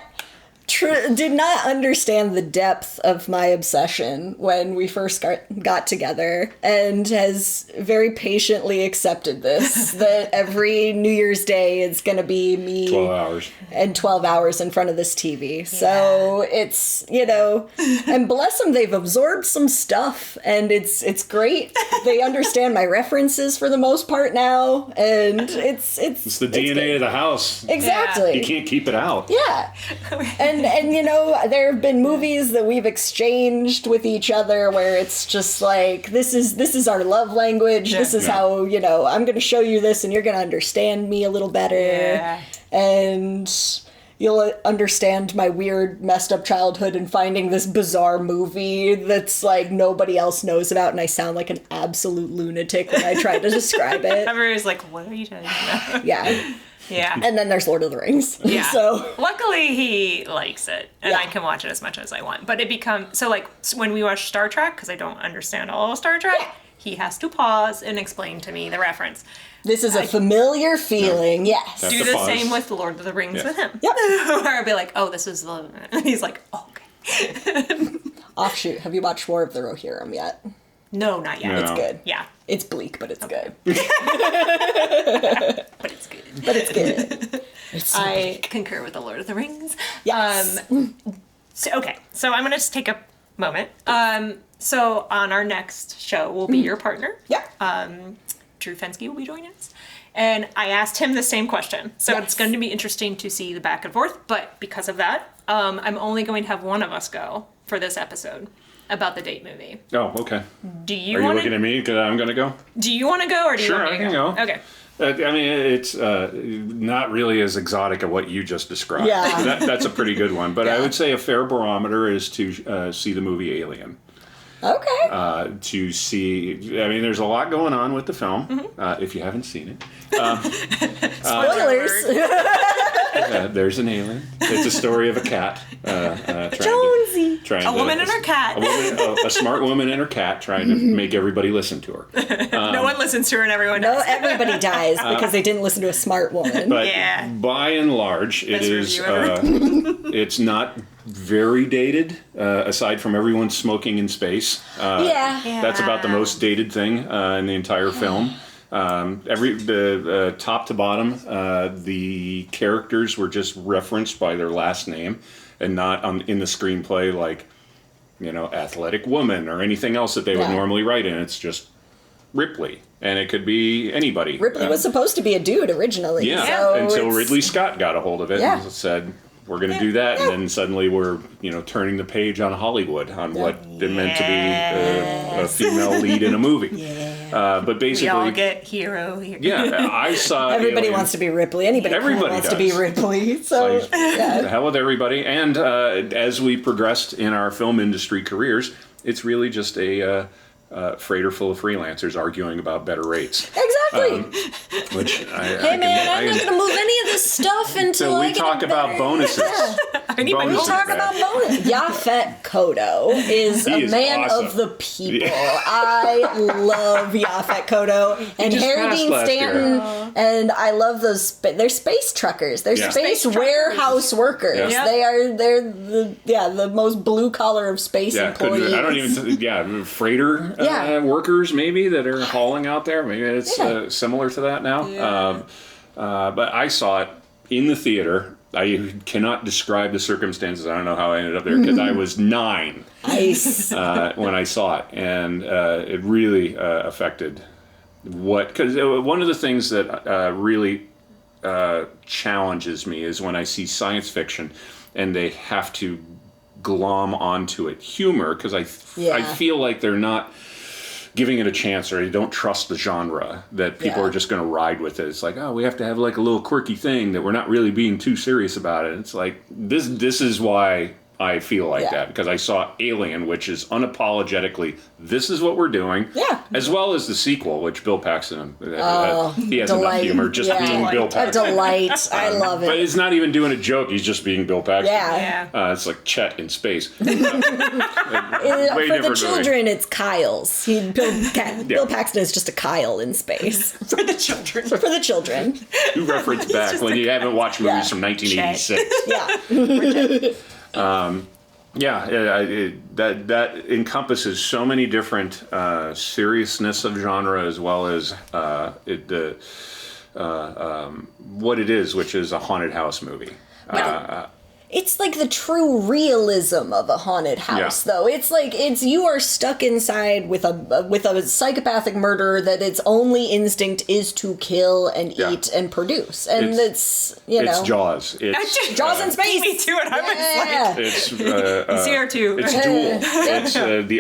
understand the depth of my obsession when we first got together, and has very patiently accepted this, that every New Year's Day it's going to be me 12 hours. And 12 hours in front of this TV. Yeah. So it's, and bless them, they've absorbed some stuff, and it's great. They understand my references for the most part now, and it's the DNA of the house. Exactly. You can't keep it out. Yeah. And there have been movies that we've exchanged with each other where it's just like, this is our love language. Yeah. This is how, I'm going to show you this and you're going to understand me a little better. Yeah. And you'll understand my weird, messed up childhood and finding this bizarre movie that's like nobody else knows about, and I sound like an absolute lunatic when I try to describe it. Everybody's like, what are you talking about? Yeah. Yeah. And then there's Lord of the Rings. Yeah. So luckily he likes it, and I can watch it as much as I want. But it becomes, so like when we watch Star Trek, because I don't understand all of Star Trek, he has to pause and explain to me the reference. This is a familiar feeling, yes. Do the same with the Lord of the Rings with him. Yep. Where I'll be like, oh, this is the, and he's like, oh, okay. Offshoot, have you watched War of the Rohirrim yet? No, not yet. No. It's good. Yeah. It's bleak, but it's good. But it's good. But it's good. I concur with the Lord of the Rings. Yes. So I'm going to just take a moment. So on our next show will be your partner. Yeah. Drew Fenske will be joining us. And I asked him the same question. So it's going to be interesting to see the back and forth. But because of that, I'm only going to have one of us go for this episode about the date movie. Oh, okay. Do you Are you wanna, looking at me because I'm going to go? Do you want to go, or do you want me to go? Okay. I mean, it's not really as exotic as what you just described. Yeah. That's a pretty good one. But I would say a fair barometer is to see the movie Alien. Okay. To see, I mean, there's a lot going on with the film, if you haven't seen it. Spoilers. There's an alien. It's a story of a cat. Jonesy. A woman and her cat. A smart woman and her cat trying to make everybody listen to her. No one listens to her and everyone does. No, everybody dies because they didn't listen to a smart woman. But by and large, it is. It's not very dated, aside from everyone smoking in space. That's about the most dated thing in the entire film. Top to bottom, the characters were just referenced by their last name, and not in the screenplay like, athletic woman or anything else that they would normally write in. It's just Ripley, and it could be anybody. Ripley was supposed to be a dude originally. So until Ridley Scott got a hold of it and said, we're going to do that, and then suddenly we're, turning the page on Hollywood on what it meant to be a female lead in a movie. But basically, we all get hero. Yeah, I saw. Everybody wants to be Ripley. Everybody wants to be Ripley. So the hell with everybody. And as we progressed in our film industry careers, it's really just a freighter full of freelancers arguing about better rates. Exactly. Which I'm not going to move any of this stuff until I get talk about bonuses. We'll talk about bonuses. Yaphet Kotto is a man awesome. of the people. Yeah. I love Yaphet Kotto and Harry Dean Stanton, and I love those. They're space truckers. They're space warehouse workers. Yeah. They're the most blue collar of space employees. I don't even freighter workers maybe that are hauling out there. Maybe it's similar to that now. But I saw it in the theater I cannot describe the circumstances. I don't know how I ended up there because I was 9 when I saw it, and it really affected because one of the things that really challenges me is when I see science fiction and they have to glom onto it humor, because I feel like they're not giving it a chance, or they don't trust the genre, that people are just going to ride with it. It's like, oh, we have to have like a little quirky thing that we're not really being too serious about it. It's like, this is why I feel like that, because I saw Alien, which is unapologetically, this is what we're doing, as well as the sequel, which Bill Paxton, he has enough humor just being Bill Paxton. A delight. I love it. But he's not even doing a joke, he's just being Bill Paxton. It's like Chet in space. For the children, it's Kyle's. Bill Paxton is just a Kyle in space. For the children. For the children. You reference back when you haven't watched movies from 1986. That encompasses so many different seriousness of genre, as well as what it is, which is a haunted house movie. It's like the true realism of a haunted house, though. It's like you are stuck inside with a psychopathic murderer that its only instinct is to kill and eat and produce, and it's Jaws. It's Jaws in space. Me too, and I was like, it's CR2. It's Duel. It's the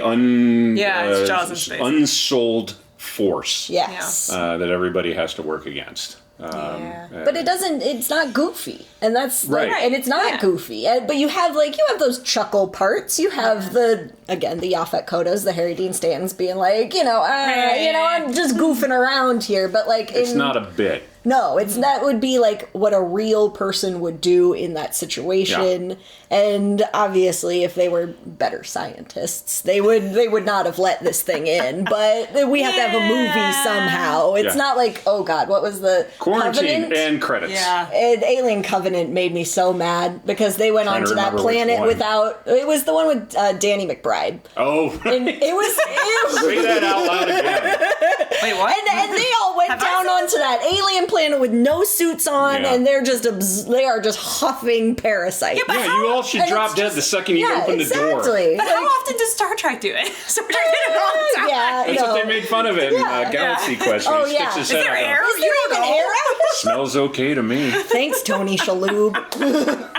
it's Jaws in space. Unsold force. Yes. That everybody has to work against. But it's not goofy, and that's and it's not goofy. But you have those chuckle parts. You have the Yaphet Kottas, the Harry Dean Stantons being like, I'm just goofing around here, but it's not a bit. No, that would be like what a real person would do in that situation. Yeah. And obviously, if they were better scientists, they would not have let this thing in. But we have to have a movie somehow. It's not like, oh God, what was the Quarantine Covenant? And credits. Yeah. And Alien Covenant made me so mad because they went onto that planet without. It was the one with Danny McBride. Oh, right. And it was. Say that out loud again. Wait, what? And they all went down onto that alien planet with no suits on, and they are just huffing parasites. Yeah, you all should drop dead the second you open the door. But how often does Star Trek do it? Star Trek did it all the time. That's what they made fun of it in Galaxy Quest. Oh, he sticks his Is head there out. air? Is there even air out? Smells okay to me. Thanks, Tony Shalhoub.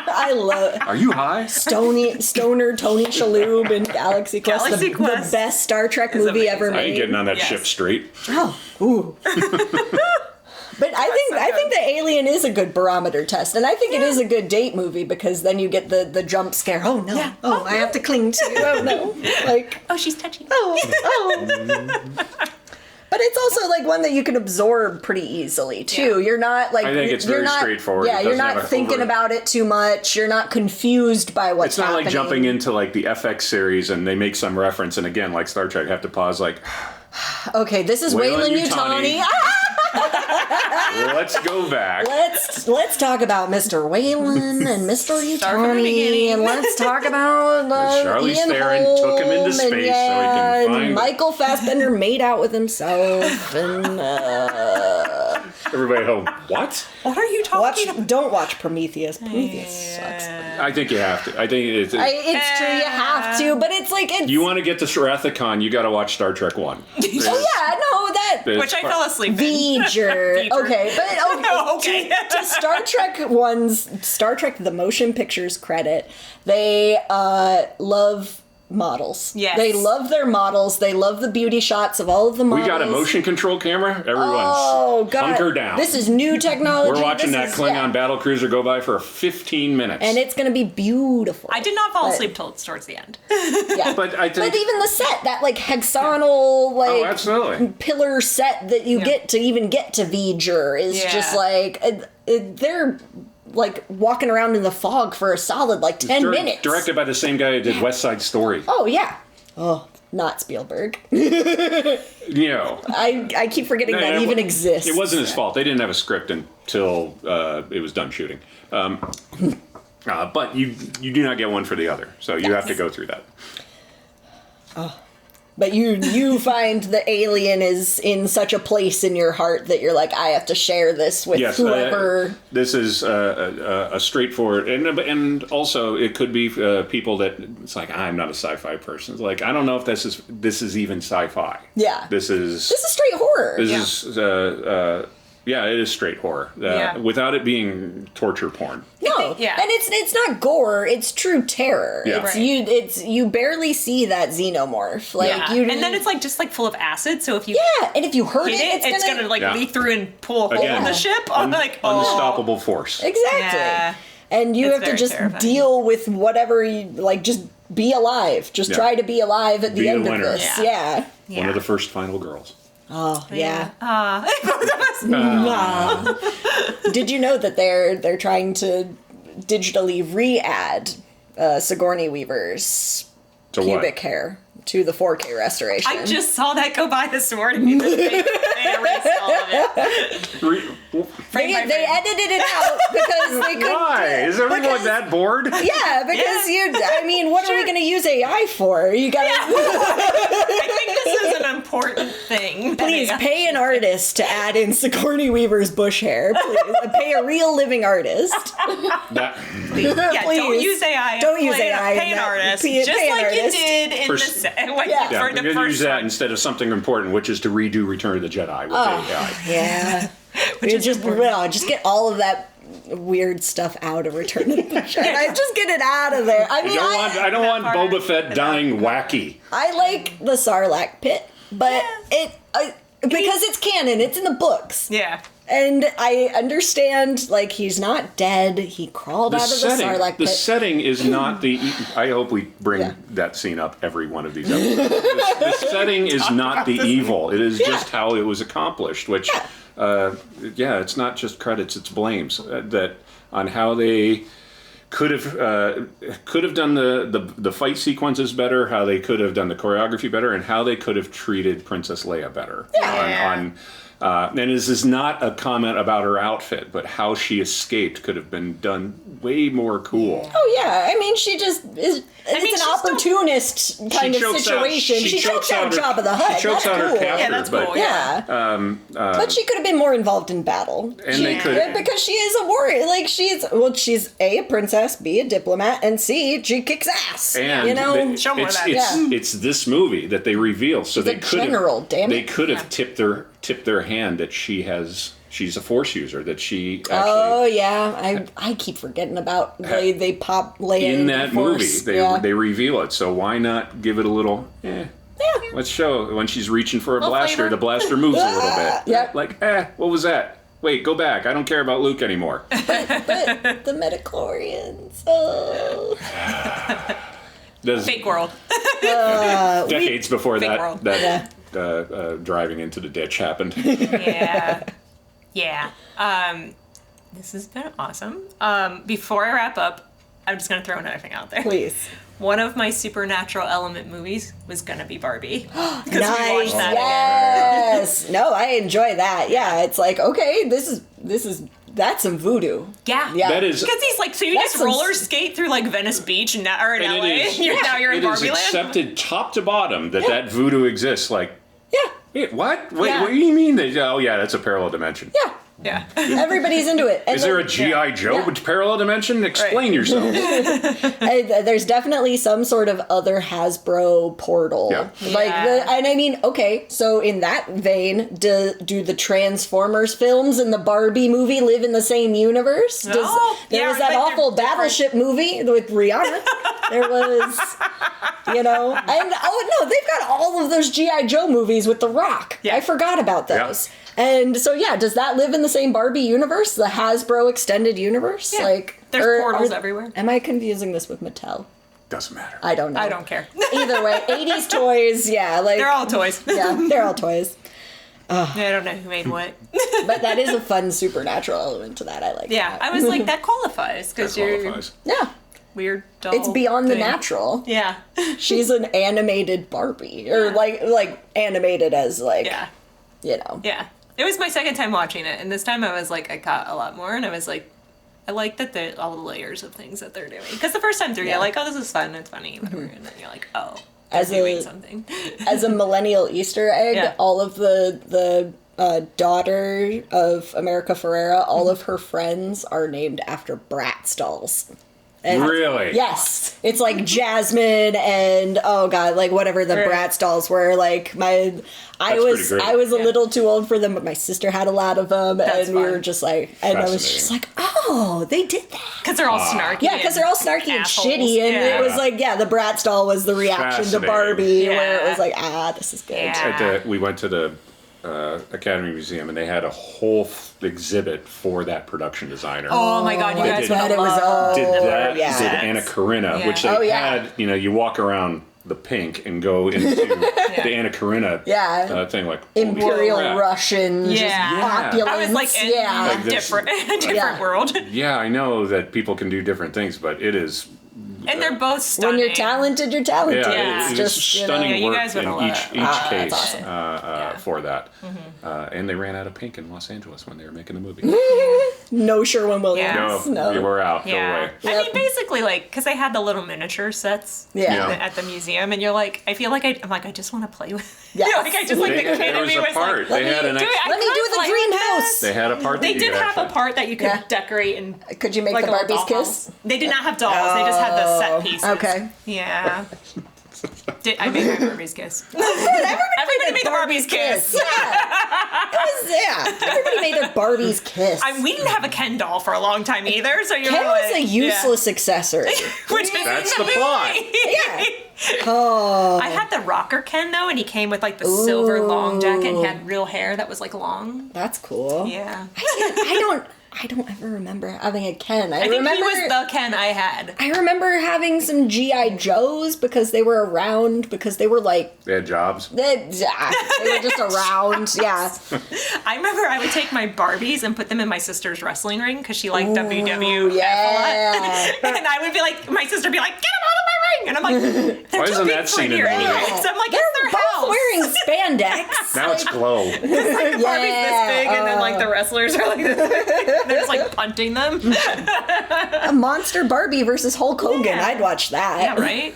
I love. Are you high? Stoner Tony Shalhoub in Galaxy Quest. The best Star Trek movie ever made. I ain't getting on that ship straight. Oh, ooh. But I think the Alien is a good barometer test, and I think it is a good date movie because then you get the jump scare. Oh no! Yeah. Oh, I have to cling to you. Oh no! She's touching. Oh. But it's also one that you can absorb pretty easily too. You're not I think it's very straightforward. Yeah, you're not thinking about it too much. You're not confused by what's happening. It's not like jumping into the FX series and they make some reference, and again, like Star Trek, have to pause. Okay, this is Weyland-Yutani. Let's go back. Let's talk about Mr. Weyland and Mr. Yutani, and let's talk about Charlize Ian Theron Holm, took him into space so he can find Michael Fassbender made out with himself, and everybody home. What? What are you talking about? Don't watch Prometheus. Prometheus sucks. I think you have to. I think it's true. You have to, but it's you want to get to Wrathacon, you got to watch Star Trek 1. Which I fell asleep in. V'ger. Okay, but okay. To Star Trek 1's Star Trek The Motion Pictures credit, they love models. Yes. They love their models. They love the beauty shots of all of the models. We got a motion control camera. Everyone, hunker down. This is new technology. We're watching that Klingon battle cruiser go by for 15 minutes. And it's going to be beautiful. I did not fall asleep towards the end. Yeah. But I think... But even the set, that hexagonal absolutely. Pillar set that you get to even get to V'ger is just they're walking around in the fog for a solid 10 minutes. Directed by the same guy who did West Side Story. Oh, yeah. Oh, not Spielberg. I keep forgetting that even exists. It wasn't his fault. They didn't have a script until it was done shooting. But you do not get one for the other. So you have to go through that. Oh. But you find the alien is in such a place in your heart that you're like, I have to share this with whoever. This is a straightforward, and also it could be people that it's like, I'm not a sci-fi person. It's like, I don't know if this is even sci-fi. Yeah, this is straight horror. This is. Yeah, it is straight horror. Without it being torture porn. No, and it's not gore. It's true terror. Yeah. You barely see that xenomorph. And then it's like just like full of acid. So if you and if you hurt hit it, it's gonna like leak through and pull a hole in the ship. Unstoppable force. Exactly. Yeah. And you have to just deal with whatever you like. Just be alive. Just try to be alive at the end of this. Yeah. One of the first final girls. Oh yeah. Did you know that they're trying to digitally re-add Sigourney Weaver's pubic hair to the 4K restoration? I just saw that go by this morning. They erased all of it. They edited it out because they couldn't. Why? Is everyone that bored? Yeah, because what are we going to use AI for? You got. I think this is an important thing. Please pay an artist to add in Sigourney Weaver's bush hair. Please pay a real living artist. Please. Don't use AI. Don't use AI. Pay an artist, just like you did in the for the first use that instead of something important, which is to redo Return of the Jedi with AI. Yeah. Just get all of that weird stuff out of Return of the Jedi. Just get it out of there. I don't want Boba Fett dying wacky. I like the Sarlacc pit, but because it's canon, it's in the books. Yeah. And I understand, like, he's not dead. He crawled out of the Sarlacc pit. The setting is not the... I hope we bring that scene up every one of these episodes. The setting is not the evil. It is just how it was accomplished, which... it's not just credits, it's blames that on how they could have done the fight sequences better, how they could have done the choreography better, and how they could have treated Princess Leia better. And this is not a comment about her outfit, but how she escaped could have been done way more cool. Oh yeah, I mean she just is. It's an opportunist kind of situation. She chokes out Jabba the Hutt. She chokes out her captor. Yeah, that's cool. Yeah. But she could have been more involved in battle. And they could, because she is a warrior. Like she's A princess, B a diplomat, and C she kicks ass. And it's this movie that they reveal. So they could have tipped their hand that she's a Force user, that she actually... Oh, yeah. I keep forgetting about they pop Leia in that movie. Force. They reveal it, so why not give it a little... Let's show when she's reaching for a blaster, flavor. the blaster moves a little bit. Yep. Like, what was that? Wait, go back. I don't care about Luke anymore. But the midichlorians, oh... Fake world. Decades before world. Driving into the ditch happened. Yeah. This has been awesome. Before I wrap up, I'm just going to throw another thing out there. Please. One of my supernatural element movies was going to be Barbie. Nice. We watched that yes. No, I enjoy that. Yeah, it's like, okay, that's some voodoo. Yeah. That is. Because he's like, so you just roller skate through like Venice Beach or in LA? Now you're in Barbie Land? It is accepted top to bottom that voodoo exists. Like, Wait, what? Wait, what do you mean? That's a parallel dimension. Yeah. Yeah. Everybody's into it. Is there a G.I. Joe parallel dimension? Explain yourself. There's definitely some sort of other Hasbro portal. Yeah. And I mean, okay, so in that vein, do the Transformers films and the Barbie movie live in the same universe? There was that awful Battleship movie with Rihanna. There was, and they've got all of those G.I. Joe movies with The Rock. Yeah. I forgot about those. Yeah. And so, does that live in the same Barbie universe? The Hasbro extended universe? Yeah. There's portals everywhere. Am I confusing this with Mattel? Doesn't matter. I don't know. I don't care. Either way, 80s toys, they're all toys. Yeah, they're all toys. I don't know who made what. But that is a fun supernatural element to that. I like that. I was like, that qualifies. Because weird doll It's beyond thing. The natural. Yeah. She's an animated Barbie. Or like animated as Yeah. Yeah. It was my second time watching it, and this time I was like, I caught a lot more, and I was like, I like that all the layers of things that they're doing. Because the first time through, you're like, oh, this is fun, it's funny, whatever, and then you're like, oh. as doing something. As a millennial Easter egg, all of the daughter of America Ferrera, all of her friends are named after Bratz dolls. And really? Yes. It's like Jasmine and like whatever the Bratz dolls were. Like I was a little too old for them, but my sister had a lot of them, and we were just like, and I was just like, oh, they did that because they're all snarky. Yeah, because they're all snarky and shitty, and it was like, the Bratz doll was the reaction to Barbie, where it was like, this is good. Yeah. We went to the Academy Museum, and they had a whole exhibit for that production designer. Oh my God, you guys would have loved. Did Anna Karenina, which they had. You walk around the pink and go into the Anna Karenina thing, like Imperial Russian, just opulence. I was like in a different world. Yeah, I know that people can do different things, but it is. And they're both stunning. When you're talented, you're talented. Yeah, it's just stunning work in each case awesome. for that. Mm-hmm. And they ran out of pink in Los Angeles when they were making the movie. No Sherwin-Williams. No, you were out. Go away. I mean, basically, because they had the little miniature sets at the museum, and you're like, I feel like I just want to play with it. Yes. I just like the kid in me was like, let me do the dream house. They had a part. They did have a part that you could decorate and. Could you make the Barbie's kiss? They did not have dolls. They just had the set pieces. Okay. Yeah. I made my Barbie's kiss. Everybody made the Barbie's kiss. Everybody made their Barbie's kiss. We didn't have a Ken doll for a long time either, so Ken was a useless accessory. That's the plot. Yeah. Oh. I had the rocker Ken though, and he came with like the silver long jacket, and he had real hair that was like long. That's cool. Yeah. I don't ever remember having a Ken. I think remember he was the Ken I had. I remember having some G.I. Joes because they were around, because they were like... They had jobs? They were just around, yeah. I remember I would take my Barbies and put them in my sister's wrestling ring because she liked WWF a lot. And I would be like, my sister would be like, get them out of my ring! And I'm like, they're too big for here anyway. So I'm like, they're both wearing spandex. Now it's glow. Like the Barbie's this big, and then like the wrestlers are like this. They're just like punting them. A monster Barbie versus Hulk Hogan. Yeah. I'd watch that. Yeah, right?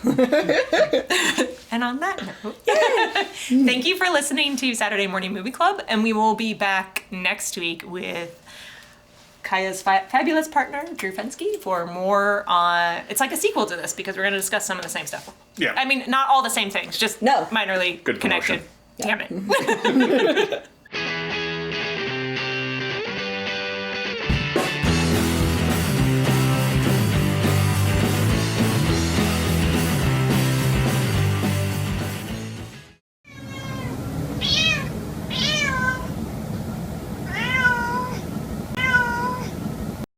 And on that note, thank you for listening to Saturday Morning Movie Club, and we will be back next week with Kaya's fabulous partner, Drew Fenske, for more on... It's like a sequel to this because we're going to discuss some of the same stuff. Yeah. I mean, not all the same things, just minorly connected. Damn it.